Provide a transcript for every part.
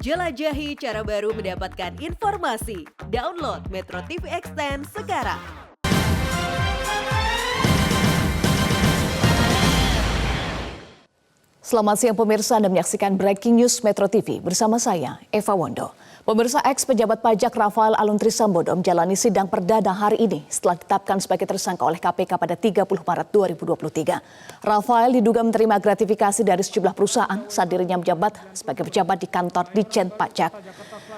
Jelajahi cara baru mendapatkan informasi. Download Metro TV Extend sekarang. Selamat siang pemirsa, Anda menyaksikan Breaking News Metro TV bersama saya, Eva Wondo. Pemirsa, ex-pejabat pajak Rafael Alun Trisambodo menjalani sidang perdana hari ini setelah ditetapkan sebagai tersangka oleh KPK pada 30 Maret 2023. Rafael diduga menerima gratifikasi dari sejumlah perusahaan saat dirinya menjabat sebagai pejabat di kantor Ditjen Pajak.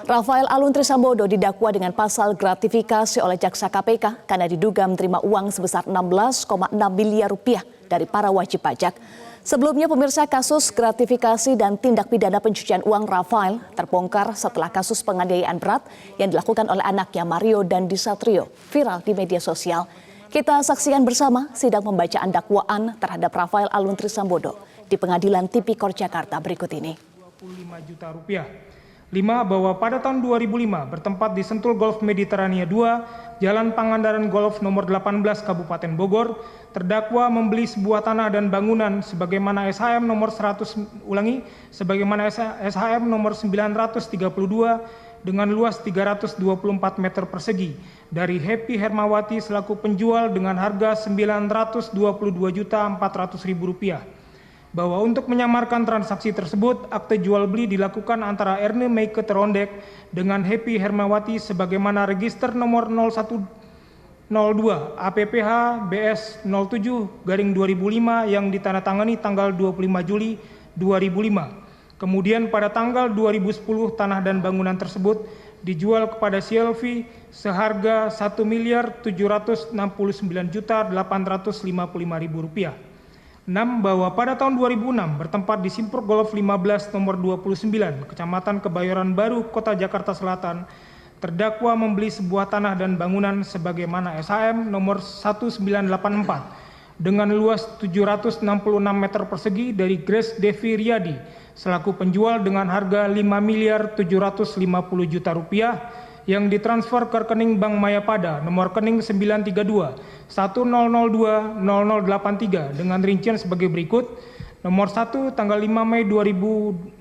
Rafael Alun Trisambodo didakwa dengan pasal gratifikasi oleh jaksa KPK karena diduga menerima uang sebesar 16,6 miliar rupiah dari para wajib pajak. Sebelumnya pemirsa, kasus gratifikasi dan tindak pidana pencucian uang Rafael terbongkar setelah kasus penganiayaan berat yang dilakukan oleh anaknya Mario Dandisatrio viral di media sosial. Kita saksikan bersama sidang pembacaan dakwaan terhadap Rafael Alun Trisambodo di Pengadilan Tipikor Jakarta berikut ini. 25 juta rupiah. 5. Bahwa pada tahun 2005 bertempat di Sentul Golf Mediterania 2, Jalan Pangandaran Golf nomor 18 Kabupaten Bogor, terdakwa membeli sebuah tanah dan bangunan sebagaimana SHM nomor 100 sebagaimana SHM nomor 932 dengan luas 324 meter persegi dari Happy Hermawati selaku penjual dengan harga Rp922.400.000. Bahwa untuk menyamarkan transaksi tersebut, akte jual beli dilakukan antara Erne Meike Terondek dengan Happy Hermawati sebagaimana register nomor 0102 APPH BS 07/2005 yang ditandatangani tanggal 25 Juli 2005. Kemudian pada tanggal 2010 tanah dan bangunan tersebut dijual kepada Silvi seharga Rp1.769.855.000. 6. Bahwa pada tahun 2006 bertempat di Simpur Golf 15 nomor 29 Kecamatan Kebayoran Baru, Kota Jakarta Selatan, terdakwa membeli sebuah tanah dan bangunan sebagaimana SHM nomor 1984 dengan luas 766 meter persegi dari Grace Devi Riyadi selaku penjual dengan harga Rp5.750.000.000 yang ditransfer ke rekening Bank Mayapada nomor rekening 932 1002 0083 dengan rincian sebagai berikut. Nomor 1 tanggal 5 Mei 2006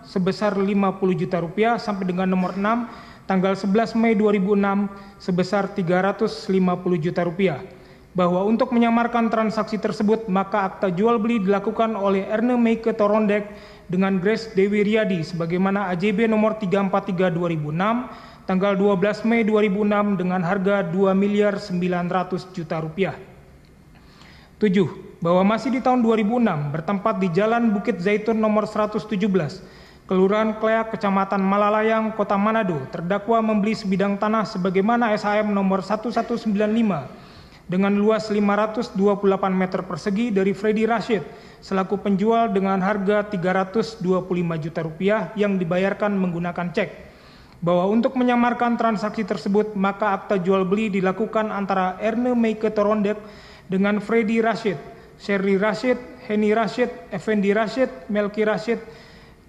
sebesar Rp50 juta sampai dengan nomor 6 tanggal 11 Mei 2006 sebesar Rp350 juta. Bahwa untuk menyamarkan transaksi tersebut maka akta jual beli dilakukan oleh Erne Meike Terondek dengan Grace Dewi Riyadi sebagaimana AJB nomor 343 2006 tanggal 12 Mei 2006 dengan harga Rp2.900.000.000. 7. Bahwa masih di tahun 2006 bertempat di Jalan Bukit Zaitun nomor 117, Kelurahan Kleak, Kecamatan Malalayang, Kota Manado, terdakwa membeli sebidang tanah sebagaimana SHM nomor 1195 dengan luas 528 meter persegi dari Freddy Rashid selaku penjual dengan harga Rp325 juta yang dibayarkan menggunakan cek. Bahwa untuk menyamarkan transaksi tersebut maka akta jual beli dilakukan antara Erne Meike Terondek dengan Freddy Rashid, Sherry Rashid, Heni Rashid, Effendi Rashid, Melki Rashid,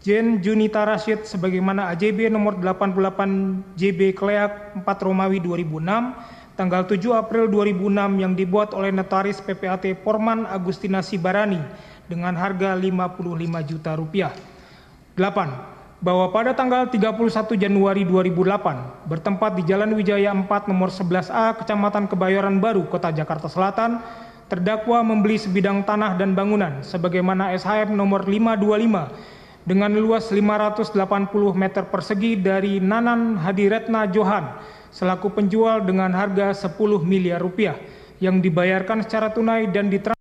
Jen Junita Rashid sebagaimana AJB nomor 88 JB Kleak 4 Romawi 2006 tanggal 7 April 2006 yang dibuat oleh notaris PPAT Porman Agustina Sibarani dengan harga Rp55 juta. 8. Bahwa pada tanggal 31 Januari 2008 bertempat di Jalan Wijaya 4 nomor 11A Kecamatan Kebayoran Baru, Kota Jakarta Selatan, terdakwa membeli sebidang tanah dan bangunan sebagaimana SHM nomor 525 dengan luas 580 meter persegi dari Nanan Hadiretna Johan selaku penjual dengan harga Rp10 miliar yang dibayarkan secara tunai dan ditransfer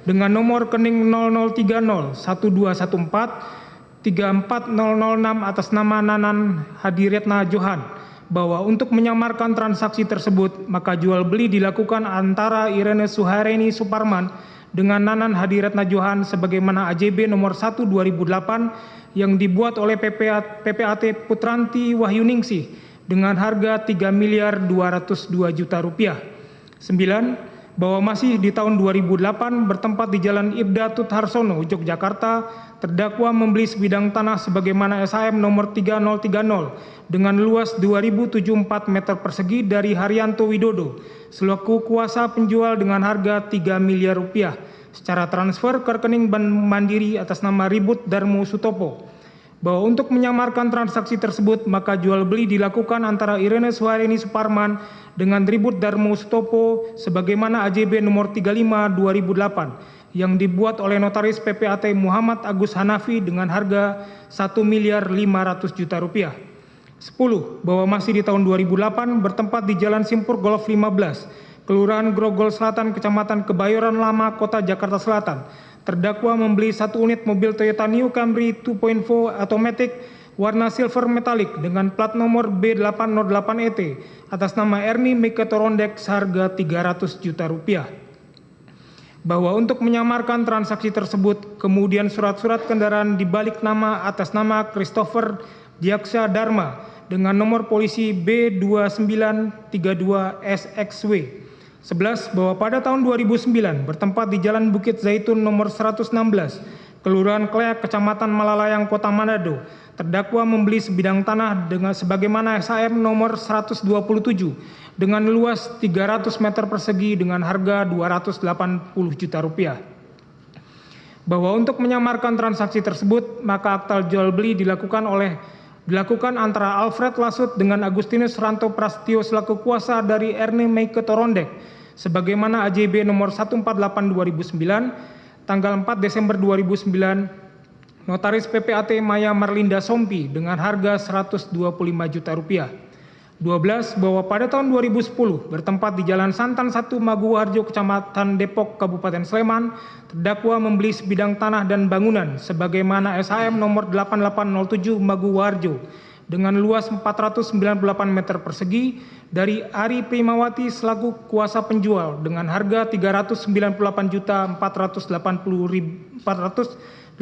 dengan nomor rekening 0030 1214 34006 atas nama Nanan Hadiretna Johan. Bahwa untuk menyamarkan transaksi tersebut maka jual beli dilakukan antara Irene Suhareni Suparman dengan Nanan Hadiretna Johan sebagaimana AJB nomor 1 2008 yang dibuat oleh PPAT Putranti Wahyuningsih dengan harga Rp3.202.000.000. 9. Bahwa masih di tahun 2008 bertempat di Jalan Ibda Tutharsono, Yogyakarta, terdakwa membeli sebidang tanah sebagaimana SHM nomor 3030 dengan luas 2074 meter persegi dari Haryanto Widodo selaku kuasa penjual dengan harga Rp3 miliar secara transfer ke rekening Bank Mandiri atas nama Ribut Darmo Sutopo. Bahwa untuk menyamarkan transaksi tersebut, maka jual beli dilakukan antara Irene Suharini Suparman dengan Ribut Darmo Sutopo sebagaimana AJB nomor 35/2008 yang dibuat oleh notaris PPAT Muhammad Agus Hanafi dengan harga Rp1.500.000.000. 10. Bahwa masih di tahun 2008 bertempat di Jalan Simpur Golf 15, Kelurahan Grogol Selatan, Kecamatan Kebayoran Lama, Kota Jakarta Selatan. Terdakwa membeli 1 unit mobil Toyota New Camry 2.4 automatic warna silver metallic dengan plat nomor B808ET atas nama Ernie Meketorondek seharga Rp300 juta. Bahwa untuk menyamarkan transaksi tersebut, kemudian surat-surat kendaraan dibalik nama atas nama Christopher Diaksha Dharma dengan nomor polisi B2932SXW. 11. Bahwa pada tahun 2009 bertempat di Jalan Bukit Zaitun nomor 116, Kelurahan Kleak, Kecamatan Malalayang, Kota Manado, terdakwa membeli sebidang tanah dengan sebagaimana SHM nomor 127 dengan luas 300 meter persegi dengan harga Rp280 juta. Bahwa untuk menyamarkan transaksi tersebut, maka akta jual beli dilakukan antara Alfred Lasut dengan Agustinus Ranto Prastio selaku kuasa dari Ernie Meketorondek sebagaimana AJB nomor 148/2009 tanggal 4 Desember 2009 notaris PPAT Maya Marlinda Sompi dengan harga Rp125 juta. 12. Bahwa pada tahun 2010 bertempat di Jalan Santan 1 Maguwarjo, Kecamatan Depok, Kabupaten Sleman, terdakwa membeli sebidang tanah dan bangunan sebagaimana SHM nomor 8807 Maguwarjo dengan luas 498 meter persegi dari Ari Primawati selaku kuasa penjual dengan harga Rp398.482.000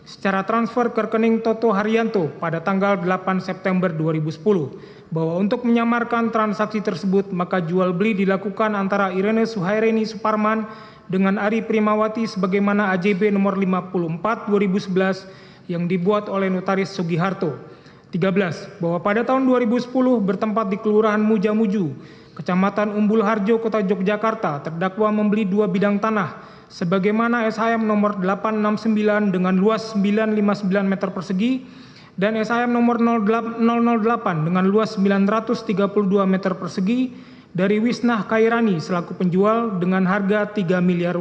secara transfer ke rekening Toto Haryanto pada tanggal 8 September 2010. Bahwa untuk menyamarkan transaksi tersebut, maka jual beli dilakukan antara Irene Suharini Suparman dengan Ari Primawati sebagaimana AJB nomor 54/2011 yang dibuat oleh notaris Sugiharto. 13. Bahwa pada tahun 2010 bertempat di Kelurahan Mujamuju, Kecamatan Umbul Harjo, Kota Yogyakarta, terdakwa membeli 2 bidang tanah sebagaimana SHM nomor 869 dengan luas 959 meter persegi dan SHM nomor 008 dengan luas 932 meter persegi dari Wisnah Kairani selaku penjual dengan harga Rp3 miliar.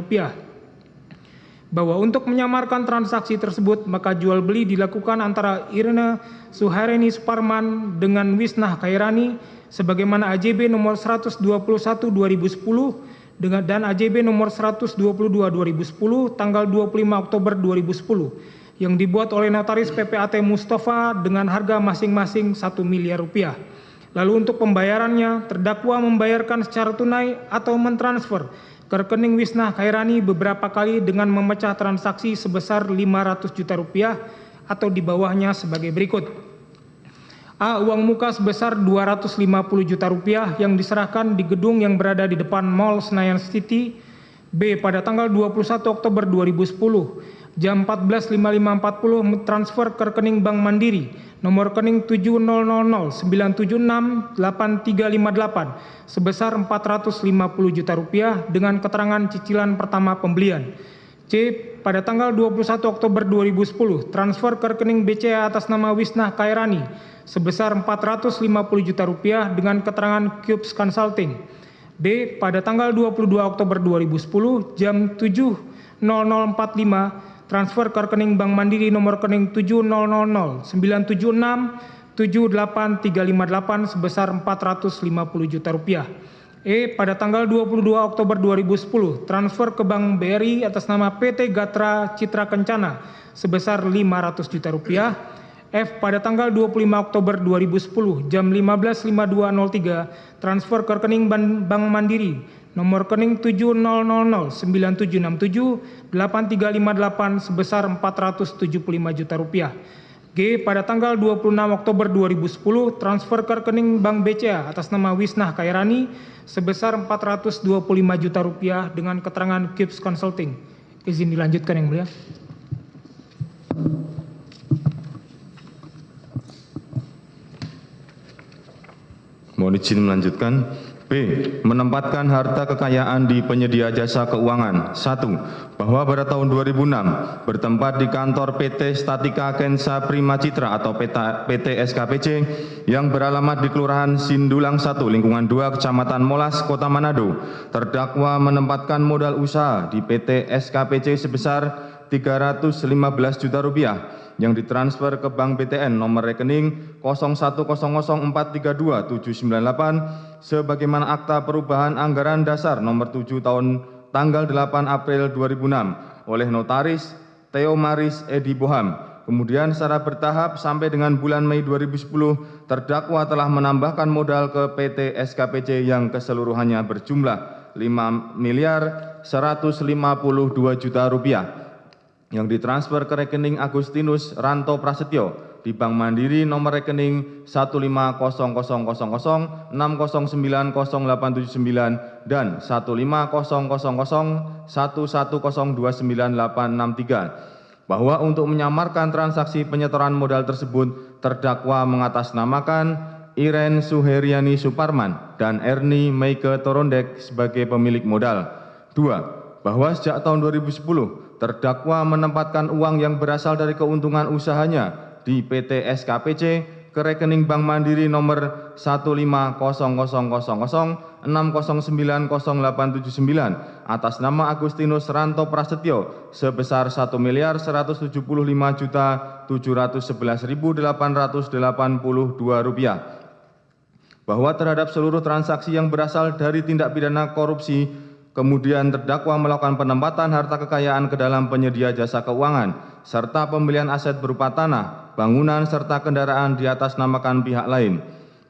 Bahwa untuk menyamarkan transaksi tersebut, maka jual beli dilakukan antara Irene Suharini Suparman dengan Wisnah Kairani sebagaimana AJB nomor 121/2010 dan AJB nomor 122/2010 tanggal 25 Oktober 2010 yang dibuat oleh notaris PPAT Mustafa dengan harga masing-masing Rp1 miliar. Lalu untuk pembayarannya, terdakwa membayarkan secara tunai atau mentransfer ke rekening Wisnah Kairani beberapa kali dengan memecah transaksi sebesar Rp500 juta atau di bawahnya sebagai berikut. A. Uang muka sebesar Rp250 juta yang diserahkan di gedung yang berada di depan Mall Senayan City. B. Pada tanggal 21 Oktober 2010 jam 14.55.40 transfer ke rekening Bank Mandiri nomor rekening 7000976838 sebesar Rp450 juta dengan keterangan cicilan pertama pembelian. C. Pada tanggal 21 Oktober 2010 transfer ke rekening BCA atas nama Wisnah Kairani sebesar Rp450 juta dengan keterangan Cubes Consulting. D. Pada tanggal 22 Oktober 2010 jam 7.0045 transfer ke rekening Bank Mandiri nomor rekening 700097678358 sebesar Rp450 juta. E. Pada tanggal 22 Oktober 2010 transfer ke Bank BRI atas nama PT Gatra Citra Kencana sebesar Rp500 juta. F. Pada tanggal 25 Oktober 2010 jam 15.5203 transfer ke rekening Bank Mandiri nomor rekening 700097678358 sebesar Rp475 juta. G. Pada tanggal 26 Oktober 2010 transfer ke rekening Bank BCA atas nama Wisnah Kairani sebesar Rp425 juta dengan keterangan Cubes Consulting. Izin dilanjutkan yang mulia. Mohon izin melanjutkan. Menempatkan harta kekayaan di penyedia jasa keuangan. 1. Bahwa pada tahun 2006 bertempat di kantor PT Statika Kensa Prima Citra atau PT SKPC yang beralamat di Kelurahan Sindulang 1, Lingkungan 2, Kecamatan Molas, Kota Manado. Terdakwa menempatkan modal usaha di PT SKPC sebesar Rp315 juta yang ditransfer ke Bank BTN nomor rekening 0100432798 sebagaimana akta perubahan anggaran dasar nomor 7 tahun tanggal 8 April 2006 oleh Notaris Theo Maris Edi Boham. Kemudian secara bertahap sampai dengan bulan Mei 2010 terdakwa telah menambahkan modal ke PT SKPC yang keseluruhannya berjumlah Rp5.152 juta yang ditransfer ke rekening Agustinus Ranto Prasetyo di Bank Mandiri nomor rekening 1500006090879 dan 1500011029863 bahwa untuk menyamarkan transaksi penyetoran modal tersebut terdakwa mengatasnamakan Iren Suheriani Suparman dan Erni Meike Torondek sebagai pemilik modal. 2. Bahwa sejak tahun 2010 terdakwa menempatkan uang yang berasal dari keuntungan usahanya di PT SKPC ke rekening Bank Mandiri nomor 1500006090879 atas nama Agustinus Ranto Prasetyo sebesar Rp1.705.711.882. Bahwa terhadap seluruh transaksi yang berasal dari tindak pidana korupsi kemudian terdakwa melakukan penempatan harta kekayaan ke dalam penyedia jasa keuangan, serta pembelian aset berupa tanah, bangunan, serta kendaraan di atas namakan pihak lain.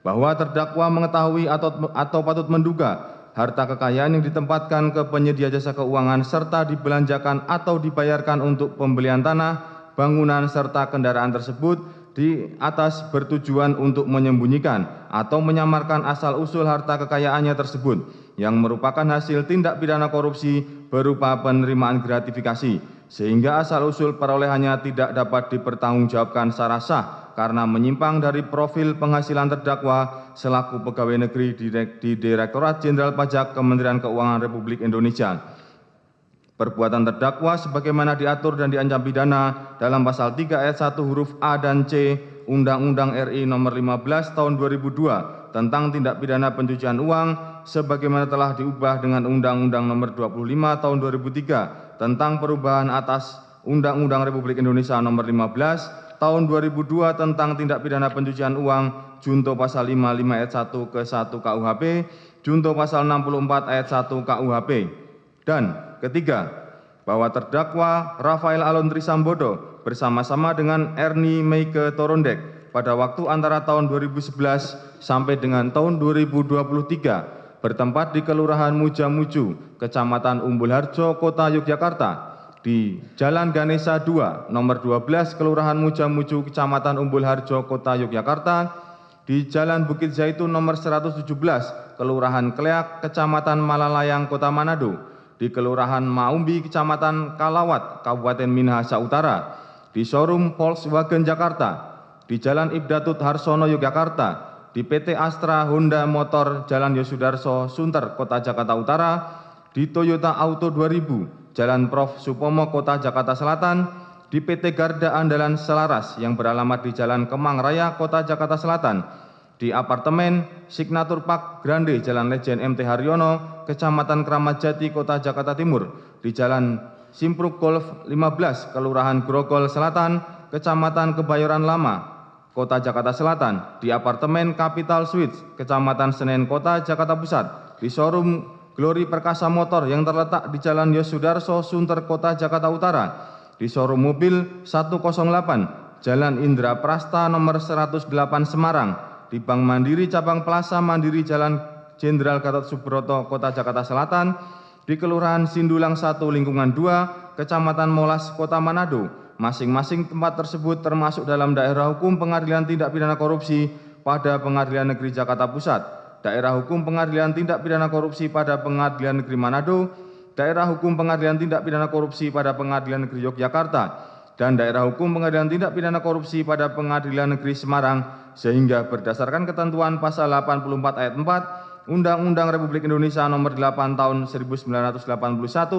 Bahwa terdakwa mengetahui atau patut menduga harta kekayaan yang ditempatkan ke penyedia jasa keuangan serta dibelanjakan atau dibayarkan untuk pembelian tanah, bangunan, serta kendaraan tersebut di atas bertujuan untuk menyembunyikan atau menyamarkan asal-usul harta kekayaannya tersebut yang merupakan hasil tindak pidana korupsi berupa penerimaan gratifikasi, sehingga asal-usul perolehannya tidak dapat dipertanggungjawabkan secara sah karena menyimpang dari profil penghasilan terdakwa selaku pegawai negeri di Direktorat Jenderal Pajak Kementerian Keuangan Republik Indonesia. Perbuatan terdakwa sebagaimana diatur dan diancam pidana dalam pasal 3 ayat 1 huruf A dan C Undang-Undang RI nomor 15 tahun 2002 tentang tindak pidana pencucian uang sebagaimana telah diubah dengan Undang-Undang nomor 25 tahun 2003 tentang perubahan atas Undang-Undang Republik Indonesia nomor 15 tahun 2002 tentang tindak pidana pencucian uang junto pasal 55 ayat 1 ke 1 KUHP, junto pasal 64 ayat 1 KUHP. Dan ketiga, bahwa terdakwa Rafael Alun Trisambodo bersama-sama dengan Erni Meike Torondek pada waktu antara tahun 2011 sampai dengan tahun 2023 bertempat di Kelurahan Mujamuju, Kecamatan Umbul Harjo, Kota Yogyakarta, di Jalan Ganesha 2, nomor 12, Kelurahan Mujamuju, Kecamatan Umbul Harjo, Kota Yogyakarta, di Jalan Bukit Zaitun nomor 117, Kelurahan Kleak, Kecamatan Malalayang, Kota Manado, di Kelurahan Maumbi, Kecamatan Kalawat, Kabupaten Minahasa Utara, di showroom Volkswagen Jakarta, di Jalan Ibdatut Harsono Yogyakarta, di PT Astra Honda Motor Jalan Yosudarso Sunter, Kota Jakarta Utara, di Toyota Auto 2000, Jalan Prof. Supomo, Kota Jakarta Selatan, di PT Garda Andalan Selaras yang beralamat di Jalan Kemang Raya, Kota Jakarta Selatan, di apartemen Signature Park Grande, Jalan Lejen MT Haryono, Kecamatan Kramat Jati, Kota Jakarta Timur, di Jalan Simpruk Golf 15, Kelurahan Grogol Selatan, Kecamatan Kebayoran Lama, Kota Jakarta Selatan, di apartemen Capital Suites, Kecamatan Senen, Kota Jakarta Pusat, di showroom Glory Perkasa Motor yang terletak di Jalan Yosudarso Sunter, Kota Jakarta Utara, di showroom mobil 108, Jalan Indra Prasta nomor 108 Semarang, di Bank Mandiri Cabang Plaza Mandiri Jalan Jenderal Gatot Subroto, Kota Jakarta Selatan, di Kelurahan Sindulang 1 Lingkungan 2, Kecamatan Molas, Kota Manado. Masing-masing tempat tersebut termasuk dalam daerah hukum Pengadilan Tindak Pidana Korupsi pada Pengadilan Negeri Jakarta Pusat, daerah hukum Pengadilan Tindak Pidana Korupsi pada Pengadilan Negeri Manado, daerah hukum Pengadilan Tindak Pidana Korupsi pada Pengadilan Negeri Yogyakarta, dan daerah hukum Pengadilan Tindak Pidana Korupsi pada Pengadilan Negeri Semarang, sehingga berdasarkan ketentuan pasal 84 ayat 4 Undang-Undang Republik Indonesia Nomor 8 Tahun 1981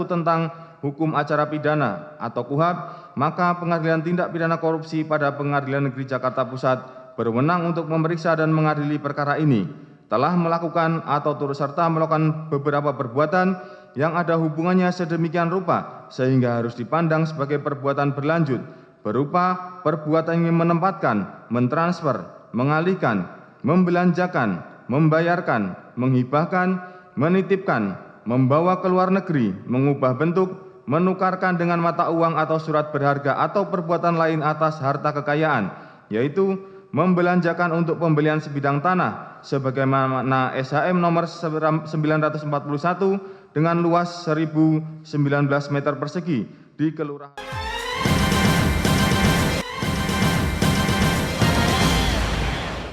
tentang Hukum Acara Pidana atau KUHAP, maka Pengadilan Tindak Pidana Korupsi pada Pengadilan Negeri Jakarta Pusat berwenang untuk memeriksa dan mengadili perkara ini, telah melakukan atau turut serta melakukan beberapa perbuatan yang ada hubungannya sedemikian rupa sehingga harus dipandang sebagai perbuatan berlanjut, berupa perbuatan yang menempatkan, mentransfer, mengalihkan, membelanjakan, membayarkan, menghibahkan, menitipkan, membawa ke luar negeri, mengubah bentuk, menukarkan dengan mata uang atau surat berharga atau perbuatan lain atas harta kekayaan, yaitu membelanjakan untuk pembelian sebidang tanah sebagaimana SHM nomor 941 dengan luas 1019 meter persegi di Kelurahan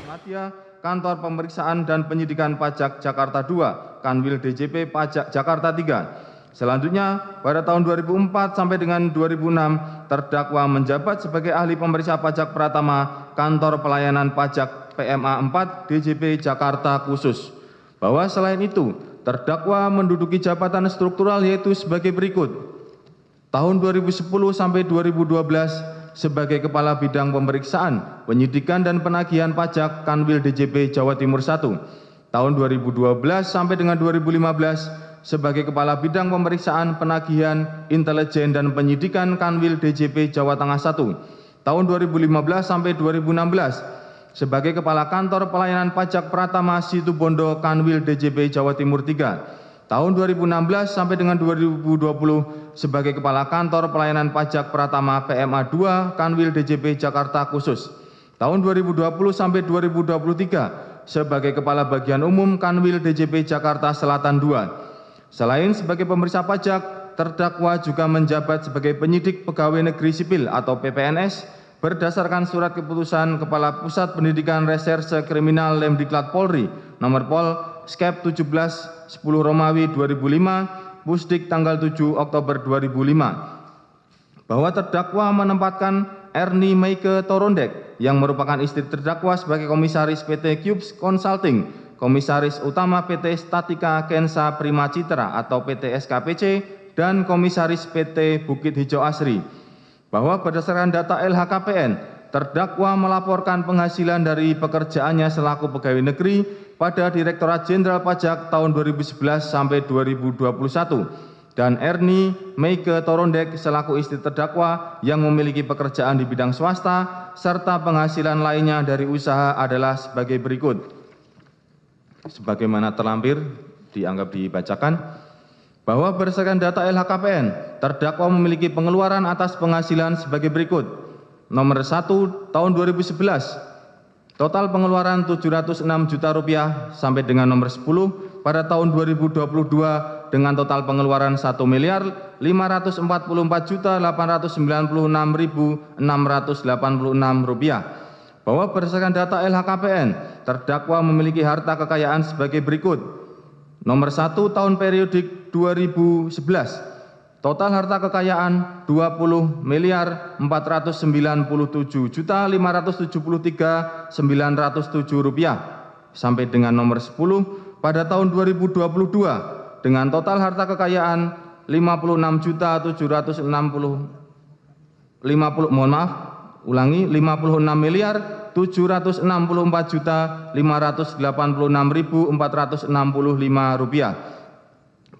Madya, Kantor Pemeriksaan dan Penyidikan Pajak Jakarta II, Kanwil DJP Pajak Jakarta III. Selanjutnya, pada tahun 2004 sampai dengan 2006, terdakwa menjabat sebagai ahli pemeriksa pajak pratama Kantor Pelayanan Pajak PMA 4 DJP Jakarta Khusus. Bahwa selain itu, terdakwa menduduki jabatan struktural yaitu sebagai berikut. Tahun 2010 sampai 2012 sebagai Kepala Bidang Pemeriksaan, Penyidikan dan Penagihan Pajak Kanwil DJP Jawa Timur I. Tahun 2012 sampai dengan 2015 sebagai Kepala Bidang Pemeriksaan, Penagihan, Intelijen dan Penyidikan Kanwil DJP Jawa Tengah I. Tahun 2015 sampai 2016 sebagai Kepala Kantor Pelayanan Pajak Pratama Situbondo Kanwil DJP Jawa Timur III. Tahun 2016 sampai dengan 2020 sebagai Kepala Kantor Pelayanan Pajak Pratama PMA 2 Kanwil DJP Jakarta Khusus. Tahun 2020 sampai 2023 sebagai Kepala Bagian Umum Kanwil DJP Jakarta Selatan 2. Selain sebagai pemeriksa pajak, terdakwa juga menjabat sebagai penyidik pegawai negeri sipil atau PPNS berdasarkan surat keputusan Kepala Pusat Pendidikan Reserse Kriminal Lemdiklat Polri nomor Pol Skep 17 10 Romawi 2005 Pusdik tanggal 7 Oktober 2005 bahwa terdakwa menempatkan Ernie Meike Torondek yang merupakan istri terdakwa sebagai komisaris PT Cubes Consulting, komisaris utama PT Statika Kensa Prima Citra atau PT SKPC, dan komisaris PT Bukit Hijau Asri. Bahwa berdasarkan data LHKPN, terdakwa melaporkan penghasilan dari pekerjaannya selaku pegawai negeri pada Direktorat Jenderal Pajak tahun 2011 sampai 2021 dan Ernie Meike Torondek selaku istri terdakwa yang memiliki pekerjaan di bidang swasta serta penghasilan lainnya dari usaha adalah sebagai berikut. Sebagaimana terlampir dianggap dibacakan bahwa berdasarkan data LHKPN, terdakwa memiliki pengeluaran atas penghasilan sebagai berikut. Nomor 1 tahun 2011, total pengeluaran Rp706 juta sampai dengan nomor 10 pada tahun 2022 dengan total pengeluaran Rp1.544.896.686. Bahwa berdasarkan data LHKPN, terdakwa memiliki harta kekayaan sebagai berikut. Nomor 1 tahun periodik 2011, total harta kekayaan Rp20.497.573.907 sampai dengan nomor 10 pada tahun 2022 dengan total harta kekayaan Rp56.564.465.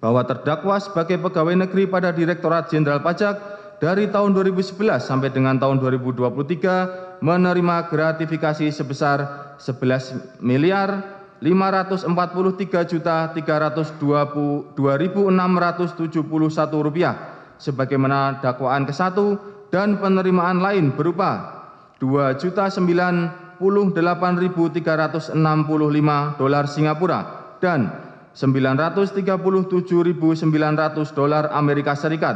Bahwa terdakwa sebagai pegawai negeri pada Direktorat Jenderal Pajak dari tahun 2011 sampai dengan tahun 2023 menerima gratifikasi sebesar Rp11.323.22671 sebagaimana dakwaan ke-1 dan penerimaan lain berupa $2.098.365 Singapura dan $937.900 Amerika Serikat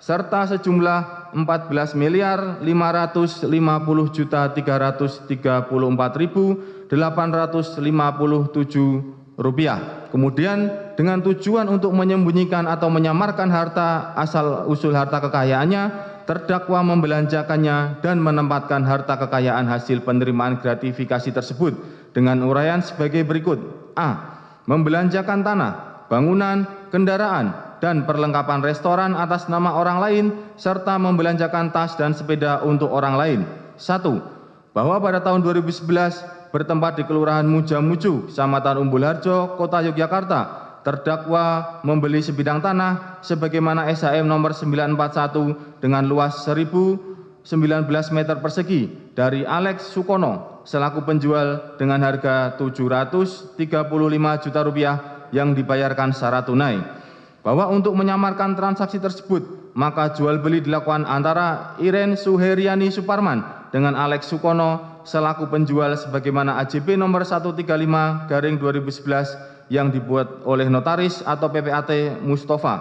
serta sejumlah Rp14.534.857. Kemudian dengan tujuan untuk menyembunyikan atau menyamarkan harta asal usul harta kekayaannya, terdakwa membelanjakannya dan menempatkan harta kekayaan hasil penerimaan gratifikasi tersebut dengan uraian sebagai berikut. A. membelanjakan tanah, bangunan, kendaraan, dan perlengkapan restoran atas nama orang lain, serta membelanjakan tas dan sepeda untuk orang lain. 1. Bahwa pada tahun 2011 bertempat di Kelurahan Mujamuju, Kecamatan Umbul Harjo, Kota Yogyakarta, terdakwa membeli sebidang tanah sebagaimana SHM nomor 941 dengan luas 1019 meter persegi dari Alex Sukono selaku penjual dengan harga Rp735 juta yang dibayarkan secara tunai. Bahwa untuk menyamarkan transaksi tersebut, maka jual beli dilakukan antara Iren Suheriani Suparman dengan Alex Sukono selaku penjual sebagaimana AJP nomor 135/2011 yang dibuat oleh notaris atau PPAT Mustafa.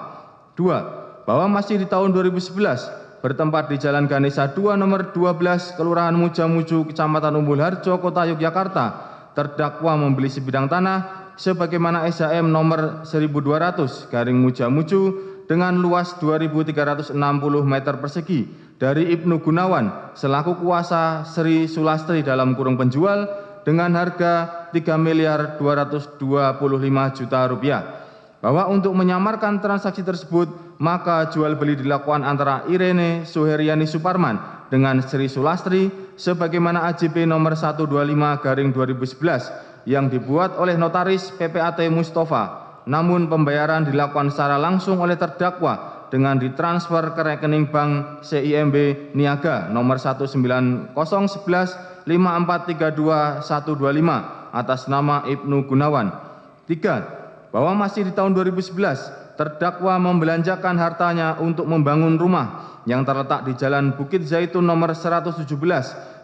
2. Bahwa masih di tahun 2011 bertempat di Jalan Ganesha 2 nomor 12 Kelurahan Mujamuju Kecamatan Umbul Harjo Kota Yogyakarta, terdakwa membeli sebidang tanah sebagaimana SHM nomor 1200/Mujamuju dengan luas 2.360 meter persegi dari Ibnu Gunawan selaku kuasa Sri Sulastri dalam kurung penjual dengan harga Rp3.225 juta. Bahwa untuk menyamarkan transaksi tersebut, maka jual beli dilakukan antara Irene Suheriani Suparman dengan Sri Sulastri sebagaimana AJP nomor 125/2011 yang dibuat oleh notaris PPAT Mustafa. Namun pembayaran dilakukan secara langsung oleh terdakwa dengan ditransfer ke rekening bank CIMB Niaga nomor 190115432 125 atas nama Ibnu Gunawan. 3. Bahwa masih di tahun 2011 terdakwa membelanjakan hartanya untuk membangun rumah yang terletak di Jalan Bukit Zaitun nomor 117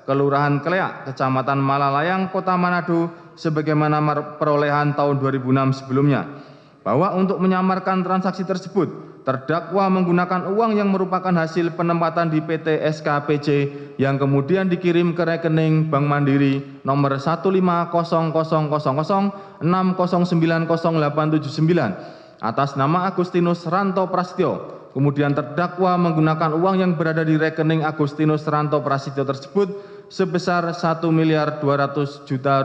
Kelurahan Kleak, Kecamatan Malalayang, Kota Manado sebagaimana perolehan tahun 2006 sebelumnya. Bahwa untuk menyamarkan transaksi tersebut, terdakwa menggunakan uang yang merupakan hasil penempatan di PT SKPC yang kemudian dikirim ke rekening Bank Mandiri nomor 1500006090879 atas nama Agustinus Ranto Prasetyo. Kemudian terdakwa menggunakan uang yang berada di rekening Agustinus Ranto Prasetyo tersebut sebesar Rp1.200 juta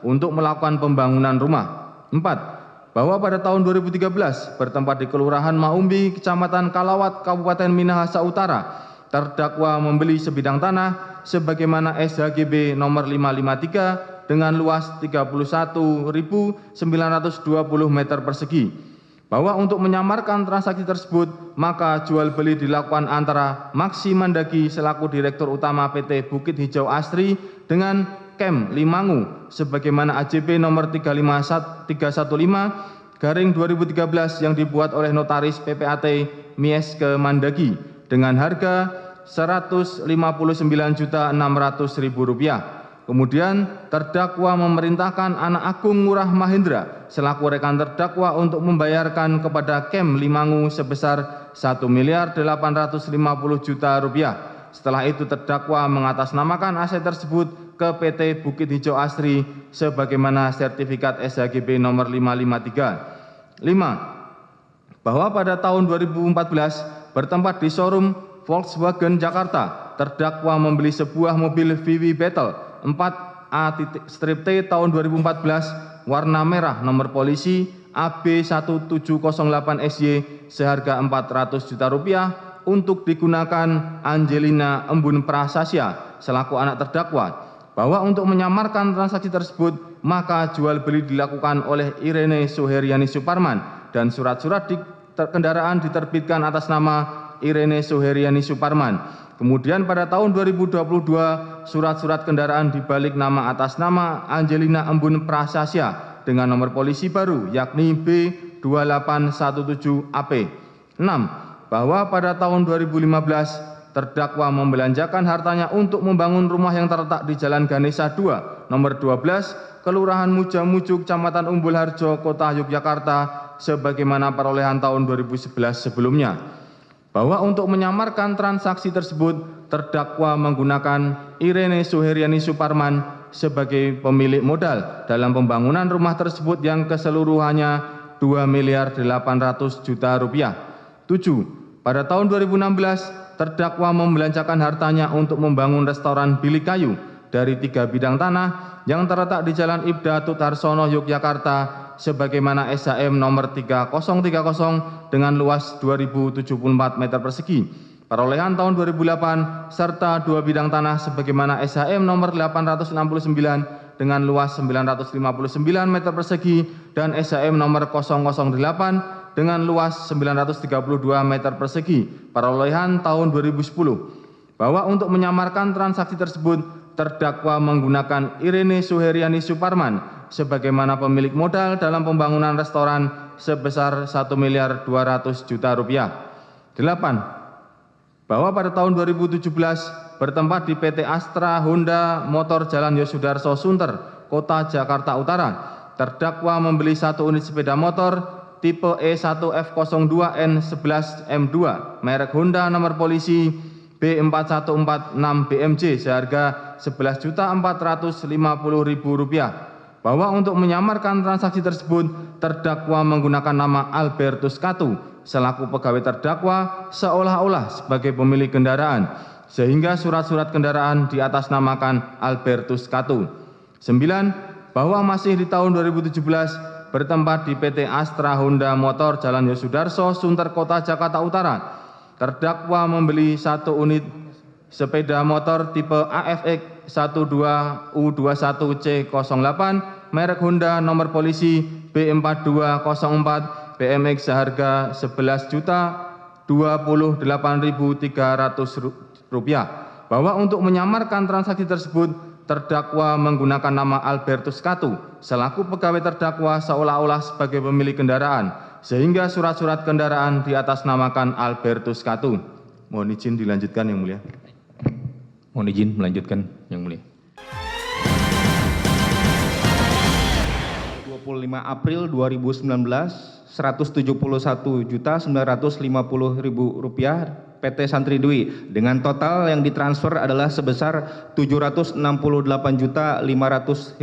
untuk melakukan pembangunan rumah. 4. Bahwa pada tahun 2013 bertempat di Kelurahan Maumbi, Kecamatan Kalawat, Kabupaten Minahasa Utara, terdakwa membeli sebidang tanah sebagaimana SHGB nomor 553 dengan luas 31.920 meter persegi. Bahwa untuk menyamarkan transaksi tersebut, maka jual beli dilakukan antara Maksi Mandagi selaku Direktur Utama PT Bukit Hijau Asri dengan Kem Limangu sebagaimana AJP nomor 315/2013 yang dibuat oleh notaris PPAT Mieske Mandagi dengan harga Rp159.600.000. Kemudian terdakwa memerintahkan anak Agung Ngurah Mahendra selaku rekan terdakwa untuk membayarkan kepada Kem Limangu sebesar Rp1.850 juta. Setelah itu terdakwa mengatasnamakan aset tersebut ke PT Bukit Hijau Asri sebagaimana sertifikat SHGB nomor 553. 5. Bahwa pada tahun 2014 bertempat di showroom Volkswagen Jakarta, terdakwa membeli sebuah mobil VW Battle 4A-T tahun 2014 warna merah nomor polisi AB1708SY seharga Rp400 juta untuk digunakan Angelina Embun Prasasya selaku anak terdakwa. Bahwa untuk menyamarkan transaksi tersebut, maka jual beli dilakukan oleh Irene Suheriani Suparman dan surat-surat kendaraan diterbitkan atas nama Irene Suheriani Suparman. Kemudian pada tahun 2022, surat-surat kendaraan dibalik nama atas nama Angelina Embun Prasasya dengan nomor polisi baru yakni B2817AP. 6. Bahwa pada tahun 2015, terdakwa membelanjakan hartanya untuk membangun rumah yang terletak di Jalan Ganesha 2, nomor 12, Kelurahan Mujamuju, Kecamatan Umbul Harjo, Kota Yogyakarta, sebagaimana perolehan tahun 2011 sebelumnya. Bahwa untuk menyamarkan transaksi tersebut, terdakwa menggunakan Irene Suheriani Suparman sebagai pemilik modal dalam pembangunan rumah tersebut yang keseluruhannya Rp2.800 juta. 7. Pada tahun 2016, terdakwa membelanjakan hartanya untuk membangun restoran bilik kayu dari 3 bidang tanah yang terletak di Jalan Ibda Tutarsono, Yogyakarta sebagaimana SHM nomor 3030 dengan luas 2074 meter persegi. Perolehan tahun 2008 serta 2 bidang tanah sebagaimana SHM nomor 869 dengan luas 959 meter persegi dan SHM nomor 008 dengan luas 932 meter persegi. Perolehan tahun 2010 bahwa untuk menyamarkan transaksi tersebut terdakwa menggunakan Irene Suheriani Suparman sebagaimana pemilik modal dalam pembangunan restoran sebesar 1.200.000.000 rupiah. 8. Bahwa pada tahun 2017 bertempat di PT Astra Honda Motor Jalan Yosudarso Sunter, Kota Jakarta Utara, terdakwa membeli 1 unit sepeda motor tipe E1F02N11M2 merek Honda nomor polisi B4146BMJ seharga Rp11.450.000. Bahwa untuk menyamarkan transaksi tersebut terdakwa menggunakan nama Albertus Katu selaku pegawai terdakwa seolah-olah sebagai pemilik kendaraan sehingga surat-surat kendaraan diatasnamakan Albertus Katu. 9. Bahwa masih di tahun 2017 bertempat di PT Astra Honda Motor Jalan Yosudarso Sunter Kota Jakarta Utara, terdakwa membeli 1 unit sepeda motor tipe AFX 12U21C08 merek Honda nomor polisi B4204 BMX seharga Rp11.028.300. Bahwa untuk menyamarkan transaksi tersebut terdakwa menggunakan nama Albertus Katu selaku pegawai terdakwa seolah-olah sebagai pemilik kendaraan sehingga surat-surat kendaraan diatasnamakan Albertus Katu. Mohon izin dilanjutkan yang mulia. Mohon izin melanjutkan yang mulia. 25 April 2019, Rp171.950.000 PT Santri Dwi dengan total yang ditransfer adalah sebesar Rp768.500.000.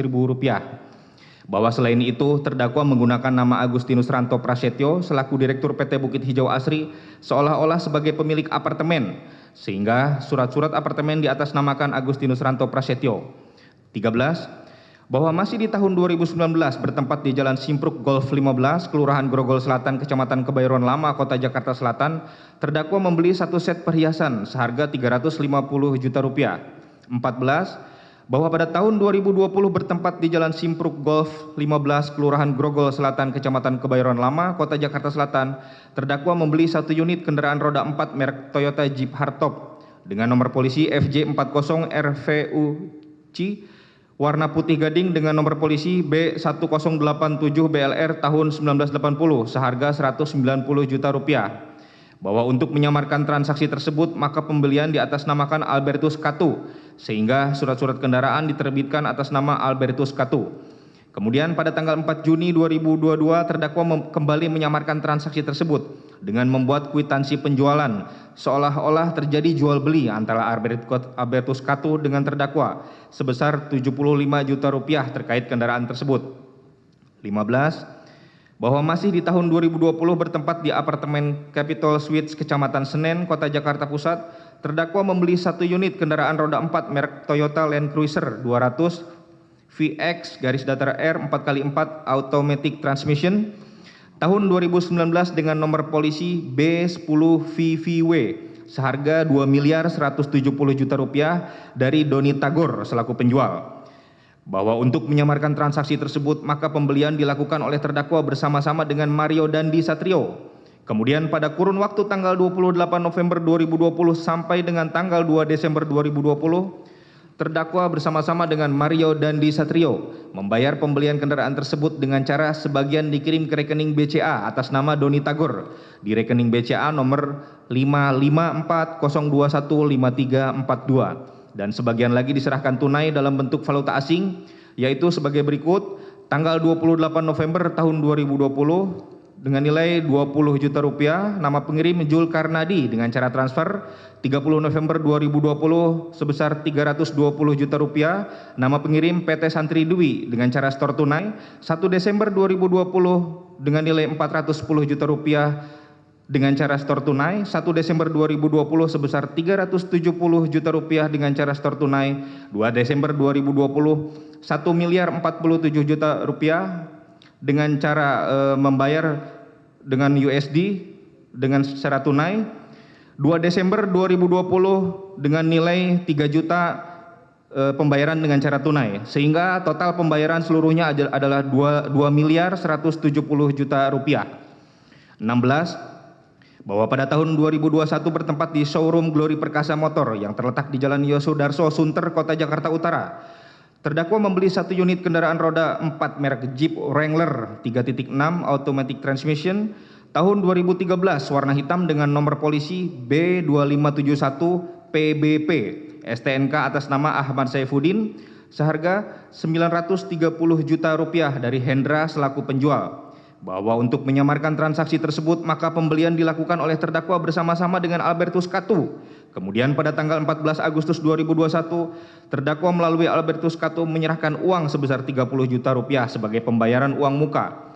Bahwa selain itu terdakwa menggunakan nama Agustinus Ranto Prasetyo selaku Direktur PT Bukit Hijau Asri seolah-olah sebagai pemilik apartemen sehingga surat-surat apartemen diatasnamakan Agustinus Ranto Prasetyo. 13. Bahwa masih di tahun 2019 bertempat di Jalan Simpruk Golf 15, Kelurahan Grogol Selatan, Kecamatan Kebayoran Lama, Kota Jakarta Selatan, terdakwa membeli 1 set perhiasan seharga Rp350 juta. 14. Bahwa pada tahun 2020 bertempat di Jalan Simpruk Golf 15, Kelurahan Grogol Selatan, Kecamatan Kebayoran Lama, Kota Jakarta Selatan, terdakwa membeli 1 unit kendaraan roda 4 merek Toyota Jeep Hardtop dengan nomor polisi FJ40RVUC warna putih gading dengan nomor polisi B1087BLR tahun 1980 seharga Rp190 juta. Bahwa untuk menyamarkan transaksi tersebut maka pembelian diatasnamakan Albertus Katu sehingga surat-surat kendaraan diterbitkan atas nama Albertus Katu. Kemudian pada tanggal 4 Juni 2022 terdakwa kembali menyamarkan transaksi tersebut dengan membuat kwitansi penjualan seolah-olah terjadi jual beli antara Albertus Katu dengan terdakwa sebesar Rp75 juta terkait kendaraan tersebut. 15. Bahwa masih di tahun 2020 bertempat di apartemen Capitol Suites Kecamatan Senen, Kota Jakarta Pusat, terdakwa membeli 1 unit kendaraan roda 4 merek Toyota Land Cruiser 200 VX-R 4x4 Automatic Transmission tahun 2019 dengan nomor polisi B10VVW seharga Rp2.170 juta dari Doni Tagor selaku penjual. Bahwa untuk menyamarkan transaksi tersebut maka pembelian dilakukan oleh terdakwa bersama-sama dengan Mario Dandi Satrio. Kemudian pada kurun waktu tanggal 28 November 2020 sampai dengan tanggal 2 Desember 2020, terdakwa bersama-sama dengan Mario Dandi Satrio membayar pembelian kendaraan tersebut dengan cara sebagian dikirim ke rekening BCA atas nama Doni Tagor di rekening BCA nomor 554015342 dan sebagian lagi diserahkan tunai dalam bentuk valuta asing yaitu sebagai berikut: tanggal 28 November tahun 2020 dengan nilai Rp20 juta, nama pengirim Jul Karnadi dengan cara transfer. 30 November 2020 sebesar Rp320 juta, nama pengirim PT Santri Dwi dengan cara store tunai. 1 Desember 2020 dengan nilai Rp410 juta dengan cara store tunai. 1 Desember 2020 sebesar Rp370 juta dengan cara store tunai. 2 Desember 2020 Rp1.047 juta. dengan cara membayar dengan USD dengan secara tunai. 2 Desember 2020 dengan nilai 3 juta pembayaran dengan cara tunai, sehingga total pembayaran seluruhnya adalah 2 miliar 170 juta rupiah. 16. Bahwa pada tahun 2021 bertempat di showroom Glory Perkasa Motor yang terletak di Jalan Yosudarso, Sunter, Kota Jakarta Utara, terdakwa membeli 1 unit kendaraan roda 4 merek Jeep Wrangler 3.6 automatic transmission tahun 2013 warna hitam dengan nomor polisi B2571 PBP STNK atas nama Ahmad Saifuddin seharga 930 juta rupiah dari Hendra selaku penjual. Bahwa untuk menyamarkan transaksi tersebut maka pembelian dilakukan oleh terdakwa bersama-sama dengan Albertus Katu. Kemudian pada tanggal 14 Agustus 2021 terdakwa melalui Albertus Katu menyerahkan uang sebesar 30 juta rupiah sebagai pembayaran uang muka.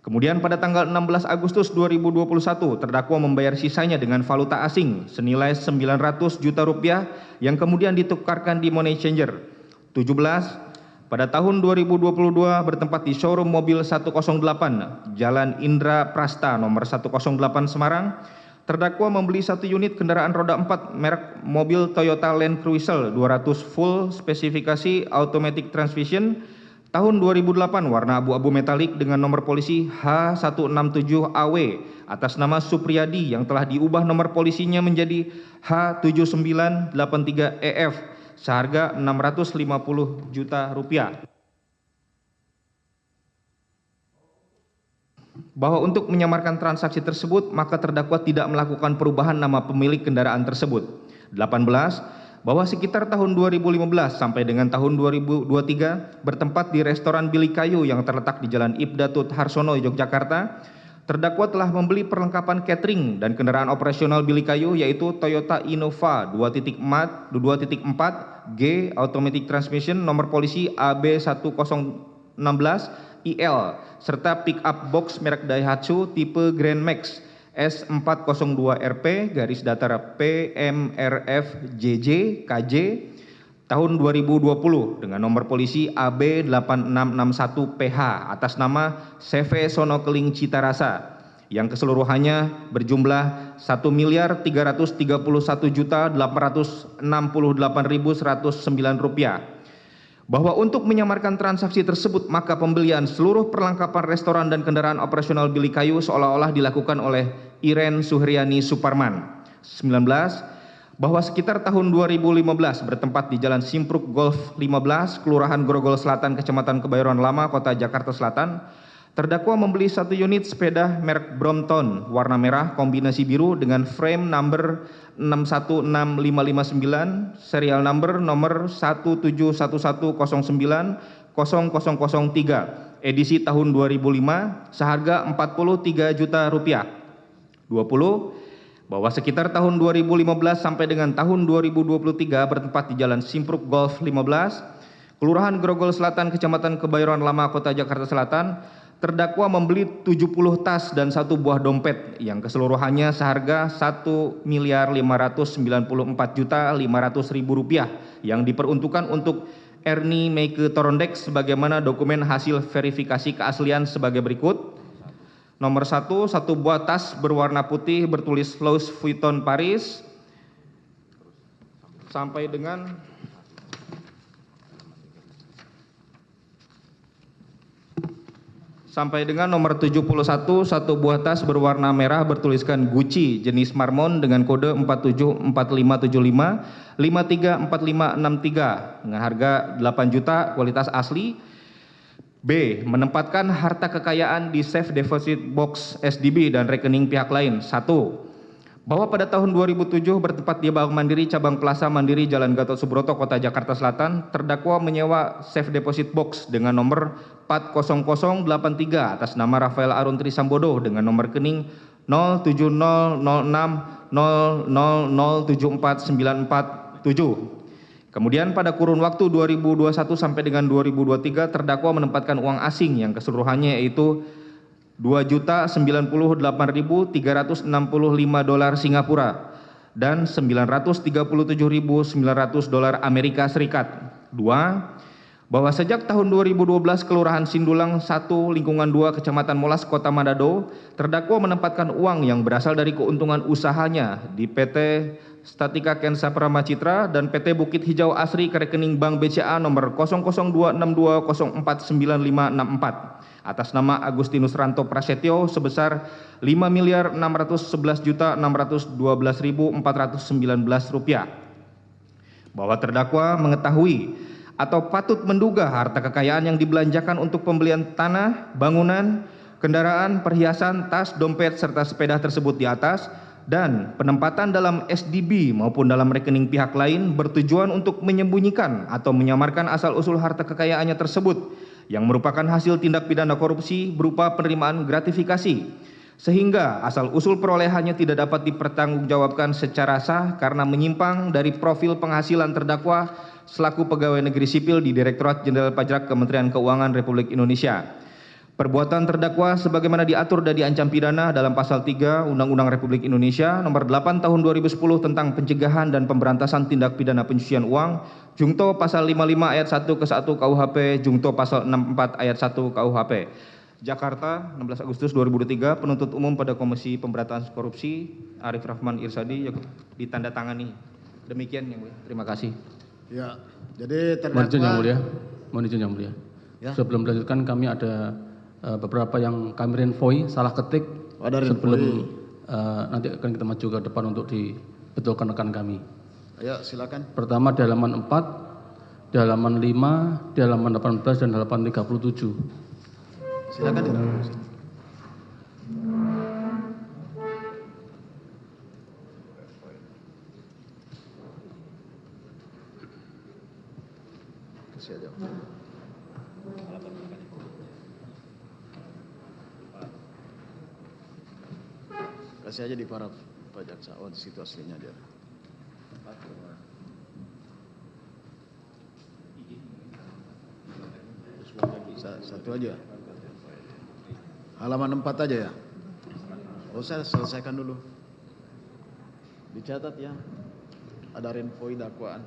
Kemudian pada tanggal 16 Agustus 2021 terdakwa membayar sisanya dengan valuta asing senilai 900 juta rupiah yang kemudian ditukarkan di money changer. 17. Pada tahun 2022 bertempat di showroom mobil 108 Jalan Indra Prasta nomor 108 Semarang, terdakwa membeli 1 unit kendaraan roda 4 merek mobil Toyota Land Cruiser 200 full spesifikasi automatic transmission tahun 2008 warna abu-abu metalik dengan nomor polisi H167AW atas nama Supriyadi yang telah diubah nomor polisinya menjadi H7983EF seharga 650 juta rupiah. Bahwa untuk menyamarkan transaksi tersebut maka terdakwa tidak melakukan perubahan nama pemilik kendaraan tersebut. 18. Bahwa sekitar tahun 2015 sampai dengan tahun 2023 bertempat di restoran Bilik Kayu yang terletak di Jalan Ibdatut Harsono, Yogyakarta, terdakwa telah membeli perlengkapan catering dan kendaraan operasional Bilik Kayu yaitu Toyota Innova 2.4 G automatic transmission nomor polisi AB1016 IL serta pick up box merek Daihatsu tipe Grand Max S402RP garis datar PMRF JJ KJ tahun 2020 dengan nomor polisi AB8661 PH atas nama CV Sonokeling Citarasa yang keseluruhannya berjumlah 1.331.868.109 rupiah. Bahwa untuk menyamarkan transaksi tersebut maka pembelian seluruh perlengkapan restoran dan kendaraan operasional Bilik Kayu seolah-olah dilakukan oleh Iren Suhriani Suparman. 19. Bahwa sekitar tahun 2015 bertempat di Jalan Simpruk Golf 15, Kelurahan Grogol Selatan, Kecamatan Kebayoran Lama, Kota Jakarta Selatan, terdakwa membeli 1 unit sepeda merek Brompton warna merah kombinasi biru dengan frame number 616559, serial number nomor 171109003, edisi tahun 2005, seharga 43 juta rupiah. 20. Bahwa sekitar tahun 2015 sampai dengan tahun 2023 bertempat di Jalan Simpruk Golf 15, Kelurahan Grogol Selatan, Kecamatan Kebayoran Lama, Kota Jakarta Selatan, terdakwa membeli 70 tas dan 1 buah dompet yang keseluruhannya seharga 1.594.500.000 rupiah yang diperuntukkan untuk Ernie Meike Torondek sebagaimana dokumen hasil verifikasi keaslian sebagai berikut. Nomor 1, 1 buah tas berwarna putih bertulis Louis Vuitton Paris sampai dengan nomor 71, 1 buah tas berwarna merah bertuliskan Gucci jenis Marmon dengan kode 474575 534563 dengan harga 8 juta kualitas asli. B. Menempatkan harta kekayaan di safe deposit box SDB dan rekening pihak lain. 1. Bahwa pada tahun 2007 bertempat di Bank Mandiri Cabang Plaza Mandiri Jalan Gatot Subroto, Kota Jakarta Selatan, terdakwa menyewa safe deposit box dengan nomor 40083 atas nama Rafael Arun Trisambodo dengan nomor rekening 0700600074947. Kemudian pada kurun waktu 2021 sampai dengan 2023 terdakwa menempatkan uang asing yang keseluruhannya yaitu $2.098.365 dolar Singapura dan $937.900 Amerika Serikat. 2. bahwa sejak tahun 2012 Kelurahan Sindulang 1 Lingkungan 2 Kecamatan Molas Kota Manado terdakwa menempatkan uang yang berasal dari keuntungan usahanya di PT Statika Kensa Prama Citra dan PT Bukit Hijau Asri ke rekening Bank BCA nomor 00262049564 atas nama Agustinus Ranto Prasetyo sebesar Rp5.611.612.419, bahwa terdakwa mengetahui atau patut menduga harta kekayaan yang dibelanjakan untuk pembelian tanah, bangunan, kendaraan, perhiasan, tas, dompet, serta sepeda tersebut di atas, dan penempatan dalam SDB maupun dalam rekening pihak lain bertujuan untuk menyembunyikan atau menyamarkan asal-usul harta kekayaannya tersebut yang merupakan hasil tindak pidana korupsi berupa penerimaan gratifikasi, sehingga asal-usul perolehannya tidak dapat dipertanggungjawabkan secara sah karena menyimpang dari profil penghasilan terdakwa selaku pegawai negeri sipil di Direktorat Jenderal Pajak Kementerian Keuangan Republik Indonesia. Perbuatan terdakwa sebagaimana diatur dan diancam pidana dalam pasal 3 Undang-Undang Republik Indonesia nomor 8 tahun 2010 tentang pencegahan dan pemberantasan tindak pidana pencucian uang, Jungto pasal 55 ayat 1 ke 1 KUHP, Jungto pasal 64 ayat 1 KUHP. Jakarta, 16 Agustus 2023, penuntut umum pada Komisi Pemberantasan Korupsi Arif Rahman Irsadi ditandatangani. Demikian yang mulia. Terima kasih. Ya, jadi Mohon izin yang mulia. Ya. Sebelum dilanjutkan kami ada beberapa yang kami renvoy salah ketik sebelum nanti akan kita maju ke depan untuk dibetulkan rekan kami. Ya, silakan. Pertama di halaman 4, di halaman 5, di halaman 18 dan halaman 37. Silakan di dalam. Kasih aja. Kasih aja di para pajak. Oh, di situ aslinya dia. Satu aja. Halaman 4 aja ya. Oh, saya selesaikan dulu. Dicatat ya. Ada renvoy dakwaan.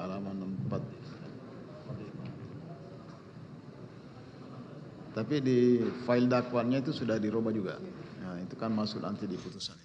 Halaman 4. Tapi di file dakwaannya itu sudah dirubah juga. Nah, itu kan masuk nanti di putusan.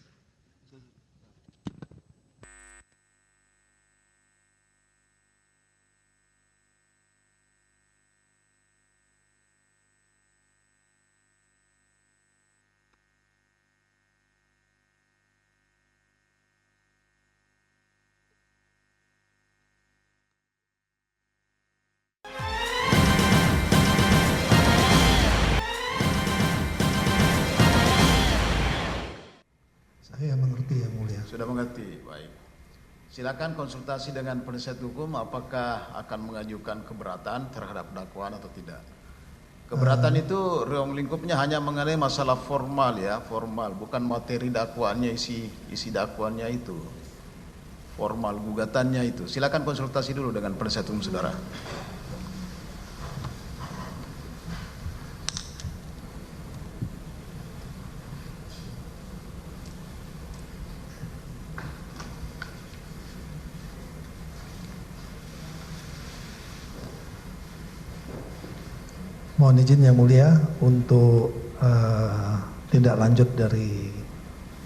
Saya mengerti yang mulia. Sudah mengerti, baik. Silakan konsultasi dengan penasihat hukum apakah akan mengajukan keberatan terhadap dakwaan atau tidak. Keberatan itu ruang lingkupnya hanya mengenai masalah formal ya, formal, bukan materi dakwaannya, isi dakwaannya itu. Formal gugatannya itu. Silakan konsultasi dulu dengan penasihat hukum saudara. Mohon izin yang mulia untuk tindak lanjut dari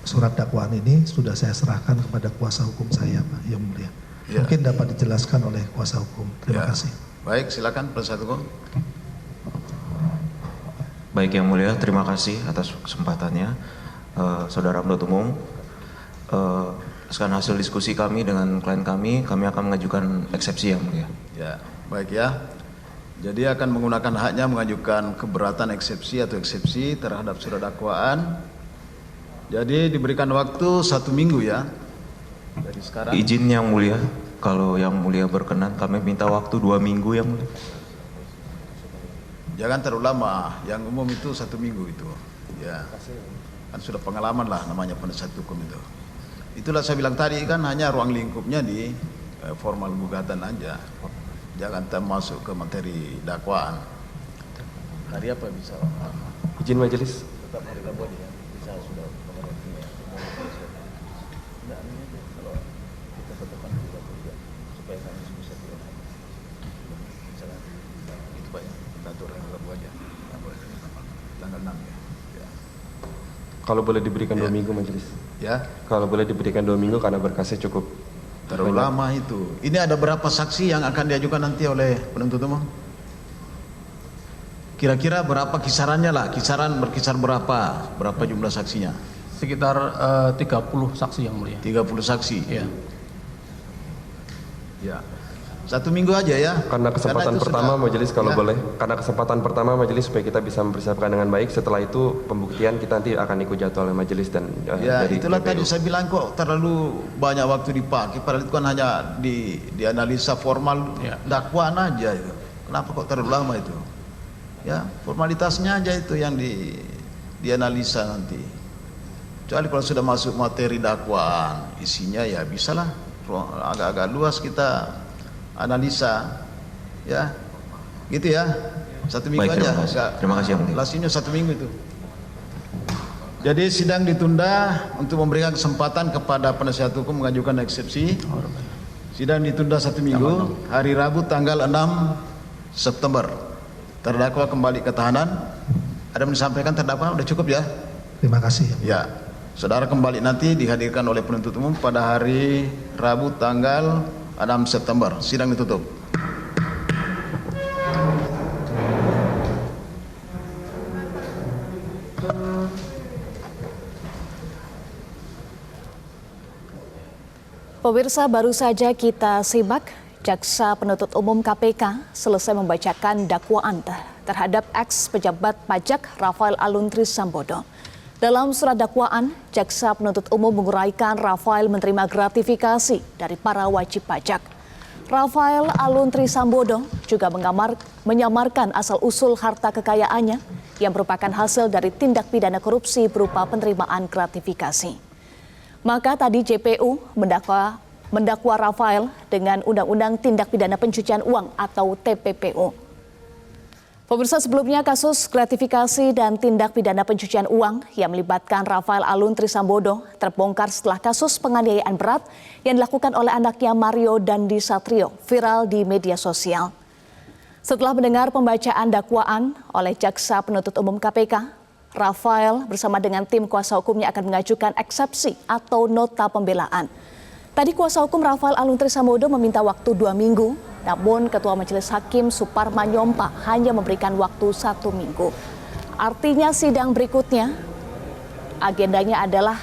surat dakwaan ini sudah saya serahkan kepada kuasa hukum saya, Pak, yang mulia. Ya. Mungkin dapat dijelaskan oleh kuasa hukum. Terima kasih. Baik, silakan penasihat hukum. Baik yang mulia, terima kasih atas kesempatannya, saudara penuntut umum. Sekarang hasil diskusi kami dengan klien kami akan mengajukan eksepsi yang mulia. Ya, baik ya. Jadi akan menggunakan haknya mengajukan keberatan eksepsi atau eksepsi terhadap surat dakwaan. Jadi diberikan waktu 1 minggu ya. Dari sekarang. Izin yang mulia, kalau yang mulia berkenan kami minta waktu 2 minggu yang mulia. Jangan terlalu lama, yang umum itu 1 minggu itu. Ya, kan sudah pengalaman lah namanya penasihat hukum itu. Itulah saya bilang tadi kan hanya ruang lingkupnya di formal gugatan aja. Jangan termasuk ke materi dakwaan. Hari apa bisa? Izin majelis. Tetap hari Rabu ya. Bisa sudah. Kalau boleh diberikan 2 minggu majelis. Ya. Kalau boleh diberikan 2 minggu karena berkasnya cukup terlalu lama itu. Ini ada berapa saksi yang akan diajukan nanti oleh penuntut umum? Kira-kira berapa kisarannya lah? Berkisar berapa jumlah saksinya? Sekitar 30 saksi yang mulia. 30 saksi. Ya. Ya. 1 minggu aja ya. Karena kesempatan pertama majelis kalau boleh. Karena kesempatan pertama majelis supaya kita bisa mempersiapkan dengan baik. Setelah itu pembuktian kita nanti akan ikut jadwal oleh majelis dan ya dari itulah PPU. tadi saya bilang kok terlalu banyak waktu dipakai. Padahal itu kan hanya dianalisa formal dakwaan aja itu. Kenapa kok terlalu lama itu? Ya formalitasnya aja itu yang dianalisa nanti. Kecuali kalau sudah masuk materi dakwaan, isinya ya bisalah agak-agak luas kita analisa, ya, gitu ya. 1 minggu Baik, aja. terima kasih. Lasinya 1 minggu itu. Jadi sidang ditunda untuk memberikan kesempatan kepada penasihat hukum mengajukan eksepsi. Sidang ditunda 1 minggu. Hari Rabu tanggal 6 September. Terdakwa kembali ke tahanan. Ada yang disampaikan terdakwa? Udah cukup ya? Terima kasih. Ya. Saudara kembali nanti dihadirkan oleh penuntut umum pada hari Rabu tanggal 6 September. Sidang ditutup. Pemirsa, baru saja kita simak Jaksa Penuntut Umum KPK selesai membacakan dakwaan terhadap eks pejabat pajak Rafael Alun Trisambodo. Dalam surat dakwaan, Jaksa Penuntut Umum menguraikan Rafael menerima gratifikasi dari para wajib pajak. Rafael Alun Trisambodo juga menyamarkan asal-usul harta kekayaannya yang merupakan hasil dari tindak pidana korupsi berupa penerimaan gratifikasi. Maka tadi JPU mendakwa Rafael dengan Undang-Undang Tindak Pidana Pencucian Uang atau TPPU. Pemirsa, sebelumnya kasus gratifikasi dan tindak pidana pencucian uang yang melibatkan Rafael Alun Trisambodo terbongkar setelah kasus penganiayaan berat yang dilakukan oleh anaknya Mario Dandi Satrio viral di media sosial. Setelah mendengar pembacaan dakwaan oleh Jaksa Penuntut Umum KPK, Rafael bersama dengan tim kuasa hukumnya akan mengajukan eksepsi atau nota pembelaan. Tadi kuasa hukum Rafael Alun Trisambodo meminta waktu 2 minggu, namun Ketua Majelis Hakim Suparman Nyompa hanya memberikan waktu 1 minggu. Artinya sidang berikutnya agendanya adalah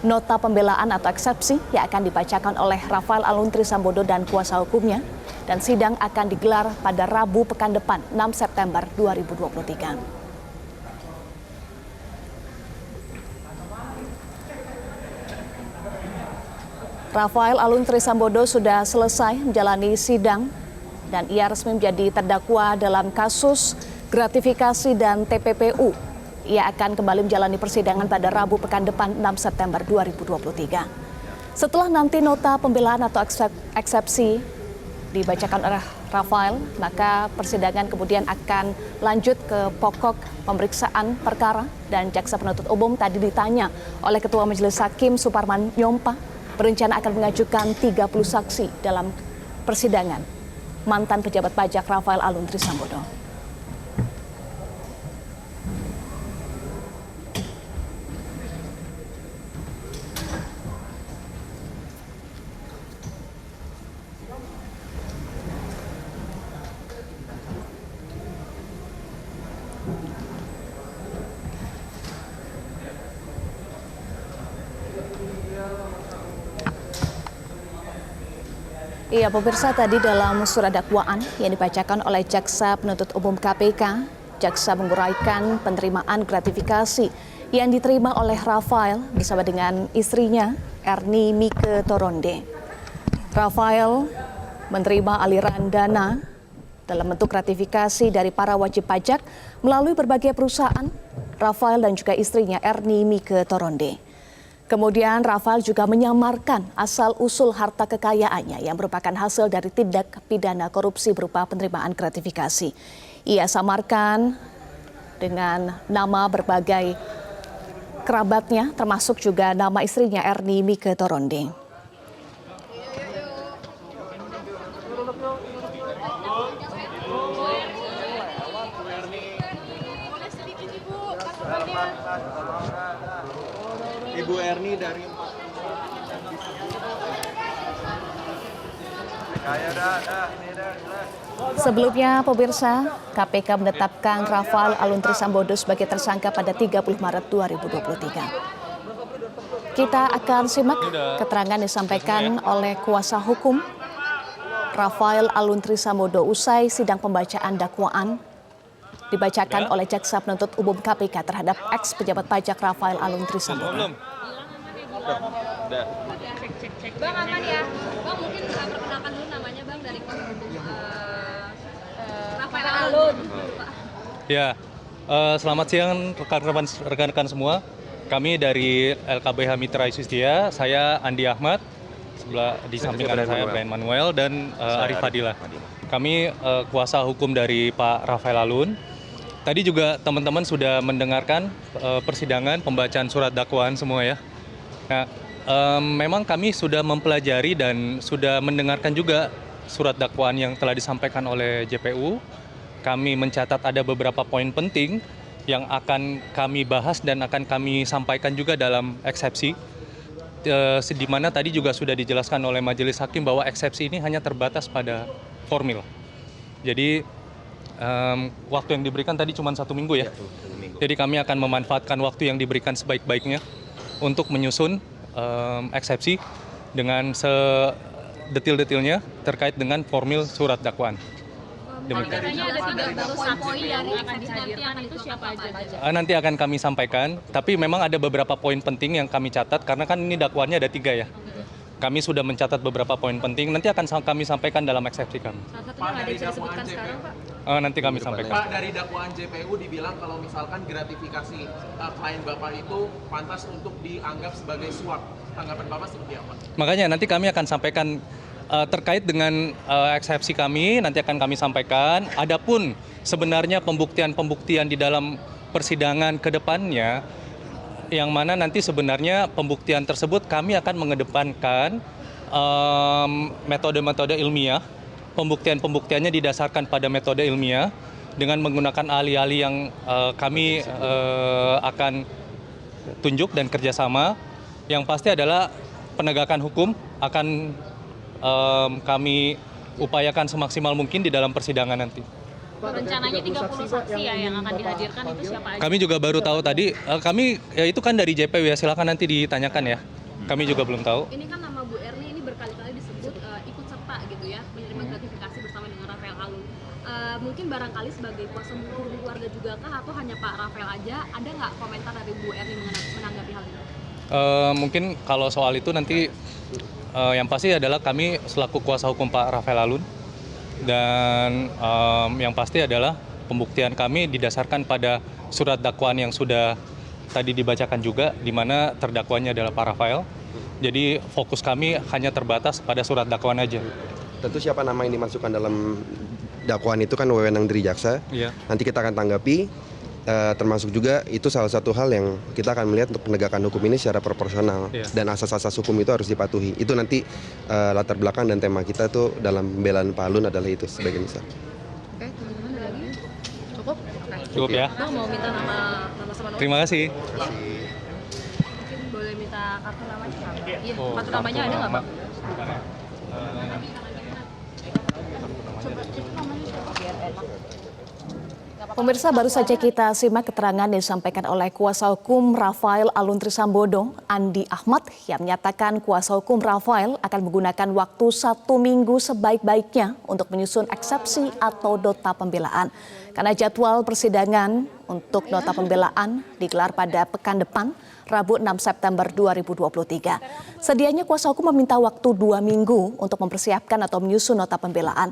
nota pembelaan atau eksepsi yang akan dibacakan oleh Rafael Alun Trisambodo dan kuasa hukumnya, dan sidang akan digelar pada Rabu pekan depan 6 September 2023. Rafael Alun Trisambodo sudah selesai menjalani sidang dan ia resmi menjadi terdakwa dalam kasus gratifikasi dan TPPU. Ia akan kembali menjalani persidangan pada Rabu pekan depan 6 September 2023. Setelah nanti nota pembelaan atau eksepsi dibacakan oleh Rafael, maka persidangan kemudian akan lanjut ke pokok pemeriksaan perkara dan Jaksa Penuntut Umum tadi ditanya oleh Ketua Majelis Hakim Suparman Nyompa berencana akan mengajukan 30 saksi dalam persidangan mantan pejabat pajak Rafael Alun Trisambodo. Iya, pemirsa, tadi dalam surat dakwaan yang dibacakan oleh Jaksa Penuntut Umum KPK, Jaksa menguraikan penerimaan gratifikasi yang diterima oleh Rafael bersama dengan istrinya Erni Mike Toronde. Rafael menerima aliran dana dalam bentuk gratifikasi dari para wajib pajak melalui berbagai perusahaan Rafael dan juga istrinya Erni Mike Toronde. Kemudian Rafael juga menyamarkan asal-usul harta kekayaannya yang merupakan hasil dari tindak pidana korupsi berupa penerimaan gratifikasi. Ia samarkan dengan nama berbagai kerabatnya, termasuk juga nama istrinya Erni Mike Toronde. Boleh sedikit Ibu, Ibu Erni dari Sebelumnya, pemirsa, KPK menetapkan Rafael Aluntri Sambodo sebagai tersangka pada 30 Maret 2023. Kita akan simak keterangan disampaikan oleh kuasa hukum Rafael Aluntri Sambodo usai sidang pembacaan dakwaan dibacakan oleh Jaksa Penuntut Umum KPK terhadap eks pejabat pajak Rafael Aluntri Sambodo. Bang aman ya, Bang mungkin perkenalkan dulu namanya Bang dari Rafael Alun. Ya, selamat siang rekan-rekan semua. Kami dari LKBH Mitra Yustistia, saya Andi Ahmad, sebelah di samping kanan saya Brian Manuel dan Arif Fadilah. Kami kuasa hukum dari Pak Rafael Alun. Tadi juga teman-teman sudah mendengarkan persidangan pembacaan surat dakwaan semua ya. Nah, memang kami sudah mempelajari dan sudah mendengarkan juga surat dakwaan yang telah disampaikan oleh JPU. Kami mencatat ada beberapa poin penting yang akan kami bahas dan akan kami sampaikan juga dalam eksepsi. Di mana tadi juga sudah dijelaskan oleh Majelis Hakim bahwa eksepsi ini hanya terbatas pada formil. Jadi waktu yang diberikan tadi cuma 1 minggu ya. Jadi kami akan memanfaatkan waktu yang diberikan sebaik-baiknya untuk menyusun eksepsi dengan sedetil-detilnya terkait dengan formil surat dakwaan. Demikian. Katanya ada 3 poin yang akan dihadirkan, itu siapa aja? Nanti akan kami sampaikan, tapi memang ada beberapa poin penting yang kami catat karena kan ini dakwaannya ada 3 ya. Kami sudah mencatat beberapa poin penting, nanti akan kami sampaikan dalam eksepsi kami. Salah satunya nggak ada yang bisa disebutkan sekarang, Pak? Nanti kami sampaikan. Pak, dari dakwaan JPU dibilang kalau misalkan gratifikasi klien Bapak itu pantas untuk dianggap sebagai suap. Tanggapan Bapak seperti apa? Makanya nanti kami akan sampaikan terkait dengan eksepsi kami, nanti akan kami sampaikan. Adapun sebenarnya pembuktian-pembuktian di dalam persidangan ke depannya, yang mana nanti sebenarnya pembuktian tersebut kami akan mengedepankan metode-metode ilmiah. Pembuktian-pembuktiannya didasarkan pada metode ilmiah dengan menggunakan ahli-ahli yang kami akan tunjuk dan kerjasama. Yang pasti adalah penegakan hukum akan kami upayakan semaksimal mungkin di dalam persidangan nanti. Rencananya 30 saksi ya yang akan dihadirkan, itu siapa aja? Kami juga baru tahu tadi, kami ya itu kan dari JPU ya, silakan nanti ditanyakan ya. Kami juga belum tahu. Ini kan nama Bu Erni ini berkali-kali disebut ikut serta gitu ya, menerima gratifikasi bersama dengan Rafael Alun. Mungkin barangkali sebagai kuasa hukum keluarga juga kah atau hanya Pak Rafael aja? Ada nggak komentar dari Bu Erni menanggapi hal ini? Mungkin kalau soal itu nanti yang pasti adalah kami selaku kuasa hukum Pak Rafael Alun dan yang pasti adalah pembuktian kami didasarkan pada surat dakwaan yang sudah tadi dibacakan juga, di mana terdakwanya adalah Pak Rafael. Jadi fokus kami hanya terbatas pada surat dakwaan aja. Tentu siapa nama yang dimasukkan dalam dakwaan itu kan wewenang dari jaksa. Iya. Nanti kita akan tanggapi. Termasuk juga itu salah satu hal yang kita akan melihat untuk penegakan hukum ini secara proporsional dan asas-asas hukum itu harus dipatuhi. Itu nanti latar belakang dan tema kita tuh dalam pembelaan Pak Alun adalah itu sebagai misal. Oke, teman-teman ada lagi? Cukup? Cukup ya. Bang mau minta nama sama nomor? Terima kasih. Mungkin boleh minta kartu namanya? Iya, kartu namanya ada nggak Bang? Coba itu namanya siapa biar enak. Pemirsa, baru saja kita simak keterangan yang disampaikan oleh kuasa hukum Rafael Aluntri Sambodo, Andi Ahmad, yang menyatakan kuasa hukum Rafael akan menggunakan waktu 1 minggu sebaik-baiknya untuk menyusun eksepsi atau nota pembelaan. Karena jadwal persidangan untuk nota pembelaan digelar pada pekan depan, Rabu 6 September 2023. Sedianya kuasa hukum meminta waktu 2 minggu untuk mempersiapkan atau menyusun nota pembelaan.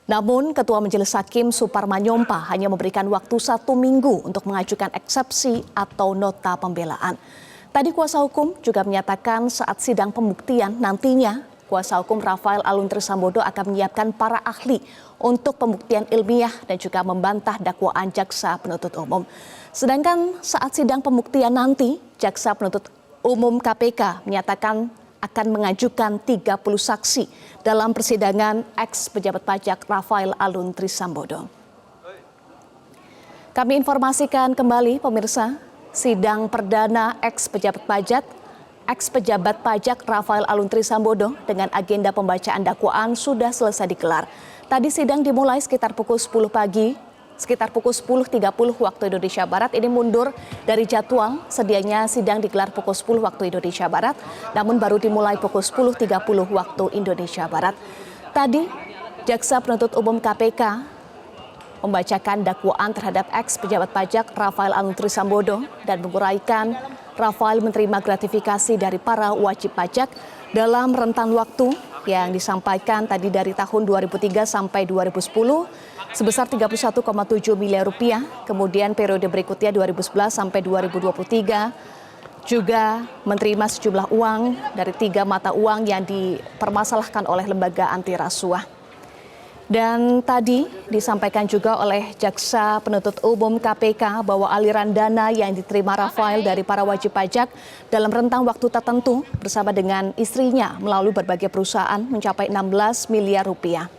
Namun, Ketua Majelis Hakim Suparmanyompa hanya memberikan waktu 1 minggu untuk mengajukan eksepsi atau nota pembelaan. Tadi kuasa hukum juga menyatakan saat sidang pembuktian nantinya, kuasa hukum Rafael Aluntri Sambodo akan menyiapkan para ahli untuk pembuktian ilmiah dan juga membantah dakwaan jaksa penuntut umum. Sedangkan saat sidang pembuktian nanti, jaksa penuntut umum KPK menyatakan akan mengajukan 30 saksi dalam persidangan eks pejabat pajak Rafael Aluntri Sambodo. Kami informasikan kembali pemirsa, sidang perdana eks pejabat pajak ex-pejabat pajak Rafael Alun Trisambodo dengan agenda pembacaan dakwaan sudah selesai digelar. Tadi sidang dimulai sekitar pukul 10 pagi, sekitar pukul 10.30 waktu Indonesia Barat. Ini mundur dari jadwal, sedianya sidang digelar pukul 10 waktu Indonesia Barat, namun baru dimulai pukul 10.30 waktu Indonesia Barat. Tadi, Jaksa Penuntut Umum KPK membacakan dakwaan terhadap ex-pejabat pajak Rafael Alun Trisambodo dan menguraikan Rafael menerima gratifikasi dari para wajib pajak dalam rentan waktu yang disampaikan tadi dari tahun 2003 sampai 2010 sebesar 31,7 miliar rupiah, kemudian periode berikutnya 2011 sampai 2023 juga menerima sejumlah uang dari 3 mata uang yang dipermasalahkan oleh lembaga anti rasuah. Dan tadi disampaikan juga oleh Jaksa Penuntut Umum KPK bahwa aliran dana yang diterima Rafael dari para wajib pajak dalam rentang waktu tertentu bersama dengan istrinya melalui berbagai perusahaan mencapai 16 miliar rupiah.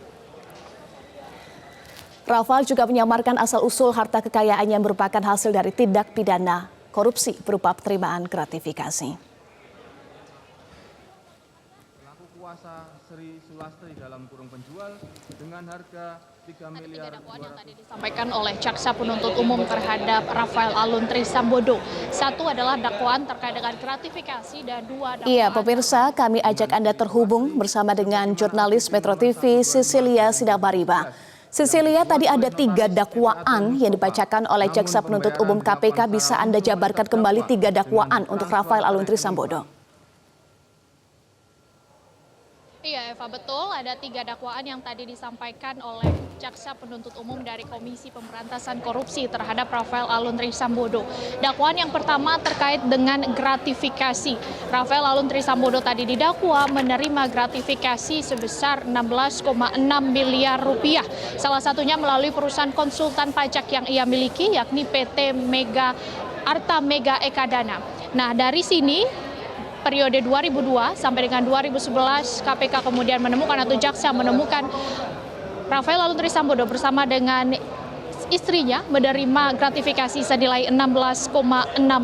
Rafael juga menyamarkan asal-usul harta kekayaan yang merupakan hasil dari tindak pidana korupsi berupa penerimaan gratifikasi. Pelaku kuasa Sri Sulastri dalam kurung penjual dengan harga 3 miliar. Dakwaan yang tadi disampaikan oleh Jaksa Penuntut Umum terhadap Rafael Alun Trisambodo. Satu adalah dakwaan terkait dengan gratifikasi dan dua dakwaan. Iya, pemirsa, kami ajak Anda terhubung bersama dengan jurnalis Metro TV Cecilia Sidabariba. Cecilia, tadi ada 3 dakwaan yang dibacakan oleh Jaksa Penuntut Umum KPK. Bisa Anda jabarkan kembali 3 dakwaan untuk Rafael Alun Trisambodo? Iya Eva, betul, ada 3 dakwaan yang tadi disampaikan oleh Jaksa Penuntut Umum dari Komisi Pemberantasan Korupsi terhadap Rafael Alun Trisambodo. Dakwaan yang pertama terkait dengan gratifikasi. Rafael Alun Trisambodo tadi didakwa menerima gratifikasi sebesar 16,6 miliar rupiah. Salah satunya melalui perusahaan konsultan pajak yang ia miliki, yakni PT Arta Mega Ekadana. Nah, dari sini periode 2002 sampai dengan 2011 KPK kemudian menemukan atau jaksa menemukan Rafael Alun Trisambodo bersama dengan istrinya menerima gratifikasi senilai 16,6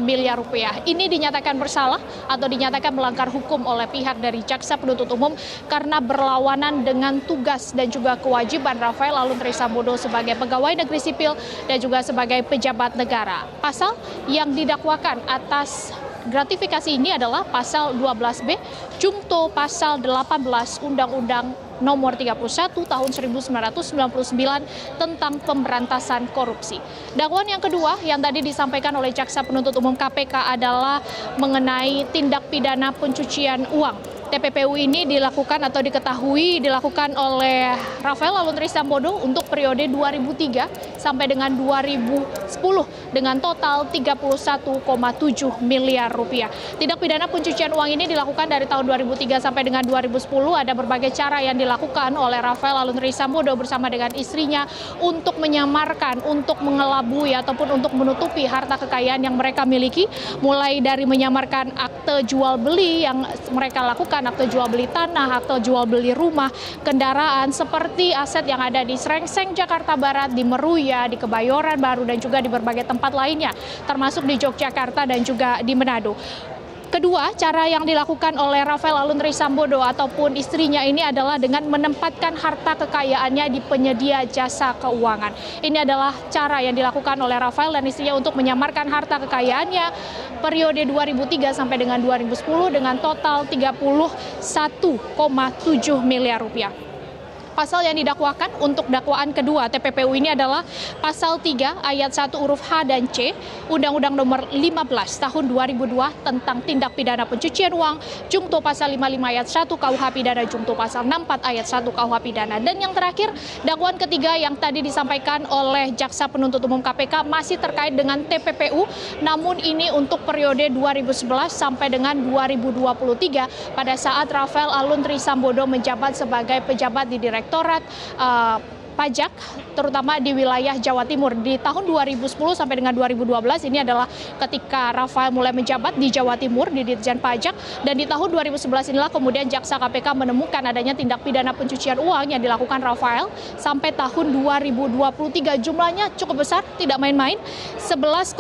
miliar rupiah. Ini dinyatakan bersalah atau dinyatakan melanggar hukum oleh pihak dari Jaksa Penuntut Umum karena berlawanan dengan tugas dan juga kewajiban Rafael Alun Trisambodo sebagai pegawai negeri sipil dan juga sebagai pejabat negara. Pasal yang didakwakan atas gratifikasi ini adalah pasal 12B Jungto pasal 18 Undang-Undang Nomor 31 Tahun 1999 tentang pemberantasan korupsi. Dakwaan yang kedua yang tadi disampaikan oleh Jaksa Penuntut Umum KPK adalah mengenai tindak pidana pencucian uang. TPPU ini dilakukan atau diketahui dilakukan oleh Rafael Alun Trisambodo untuk periode 2003 sampai dengan 2010 dengan total 31,7 miliar rupiah. Tindak pidana pencucian uang ini dilakukan dari tahun 2003 sampai dengan 2010. Ada berbagai cara yang dilakukan oleh Rafael Alun Trisambodo bersama dengan istrinya untuk menyamarkan, untuk mengelabui ataupun untuk menutupi harta kekayaan yang mereka miliki, mulai dari menyamarkan akte jual beli yang mereka lakukan, akte jual beli tanah, akte jual beli rumah, kendaraan, seperti aset yang ada di Srengseng, Jakarta Barat, di Meruya, di Kebayoran Baru, dan juga di berbagai tempat lainnya, termasuk di Yogyakarta dan juga di Manado. Kedua, cara yang dilakukan oleh Rafael Alun Trisambodo ataupun istrinya ini adalah dengan menempatkan harta kekayaannya di penyedia jasa keuangan. Ini adalah cara yang dilakukan oleh Rafael dan istrinya untuk menyamarkan harta kekayaannya periode 2003 sampai dengan 2010 dengan total 31,7 miliar rupiah. Pasal yang didakwakan untuk dakwaan kedua TPPU ini adalah pasal 3 ayat 1 huruf H dan C Undang-Undang Nomor 15 Tahun 2002 tentang tindak pidana pencucian uang, Jungto pasal 55 ayat 1 KUH pidana, Jungto pasal 64 ayat 1 KUH pidana. Dan yang terakhir, dakwaan ketiga yang tadi disampaikan oleh Jaksa Penuntut Umum KPK masih terkait dengan TPPU, namun ini untuk periode 2011 sampai dengan 2023 pada saat Rafael Alun Trisambodo menjabat sebagai pejabat di Direktorat pajak terutama di wilayah Jawa Timur. Di tahun 2010 sampai dengan 2012 ini adalah ketika Rafael mulai menjabat di Jawa Timur di Ditjen Pajak, dan di tahun 2011 inilah kemudian Jaksa KPK menemukan adanya tindak pidana pencucian uang yang dilakukan Rafael sampai tahun 2023. Jumlahnya cukup besar, tidak main-main, 11,5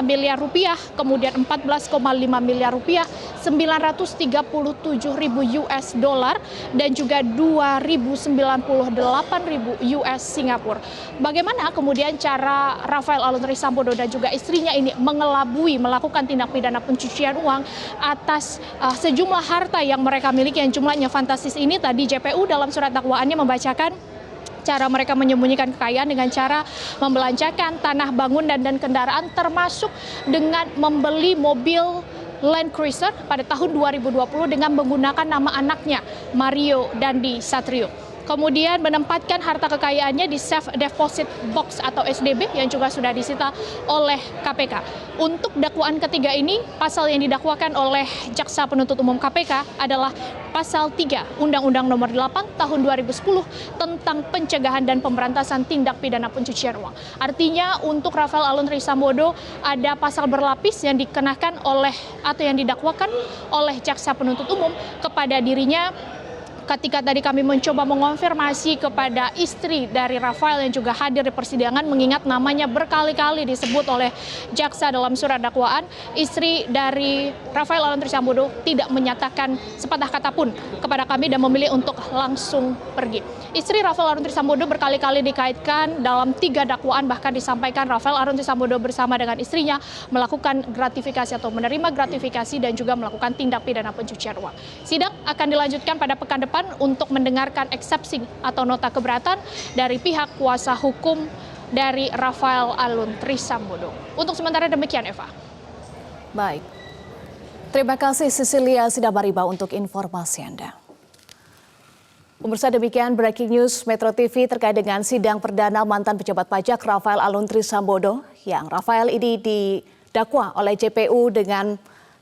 miliar rupiah, kemudian 14,5 miliar rupiah, 937.000 US dollar, dan juga 2.098.000 US Singapura. Bagaimana kemudian cara Rafael Alun Trisambodo dan juga istrinya ini mengelabui, melakukan tindak pidana pencucian uang atas sejumlah harta yang mereka miliki yang jumlahnya fantastis ini? Tadi JPU dalam surat dakwaannya membacakan cara mereka menyembunyikan kekayaan dengan cara membelanjakan tanah bangunan dan kendaraan, termasuk dengan membeli mobil Land Cruiser pada tahun 2020 dengan menggunakan nama anaknya Mario Dandi Satrio. Kemudian menempatkan harta kekayaannya di Safe Deposit Box atau SDB yang juga sudah disita oleh KPK. Untuk dakwaan ketiga ini, pasal yang didakwakan oleh Jaksa Penuntut Umum KPK adalah pasal 3 Undang-Undang Nomor 8 Tahun 2010 tentang pencegahan dan pemberantasan tindak pidana pencucian uang. Artinya untuk Rafael Alun Trisambodo ada pasal berlapis yang dikenakan oleh atau yang didakwakan oleh Jaksa Penuntut Umum kepada dirinya. Ketika tadi kami mencoba mengonfirmasi kepada istri dari Rafael yang juga hadir di persidangan, mengingat namanya berkali-kali disebut oleh jaksa dalam surat dakwaan, istri dari Rafael Alun Trisambodo tidak menyatakan sepatah kata pun kepada kami dan memilih untuk langsung pergi. Istri Rafael Alun Trisambodo berkali-kali dikaitkan dalam 3 dakwaan, bahkan disampaikan Rafael Alun Trisambodo bersama dengan istrinya melakukan gratifikasi atau menerima gratifikasi dan juga melakukan tindak pidana pencucian uang. Sidang akan dilanjutkan pada pekan depan untuk mendengarkan eksepsi atau nota keberatan dari pihak kuasa hukum dari Rafael Alun Trisambodo. Untuk sementara demikian, Eva. Baik. Terima kasih Cecilia Sidabariba untuk informasi Anda. Pemirsa, demikian breaking news Metro TV terkait dengan sidang perdana mantan pejabat pajak Rafael Alun Trisambodo, yang Rafael ini didakwa oleh JPU dengan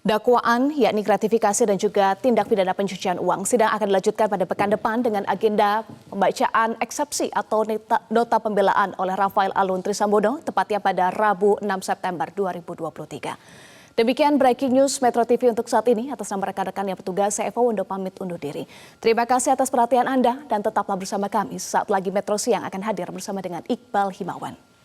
dakwaan yakni gratifikasi dan juga tindak pidana pencucian uang. Sidang akan dilanjutkan pada pekan depan dengan agenda pembacaan eksepsi atau nota pembelaan oleh Rafael Alun Trisambodo, tepatnya pada Rabu 6 September 2023. Demikian breaking news Metro TV untuk saat ini. Atas nama rekan-rekan yang petugas, saya Eva Wondo pamit undur diri. Terima kasih atas perhatian Anda dan tetaplah bersama kami. Saat lagi Metro Siang akan hadir bersama dengan Iqbal Himawan.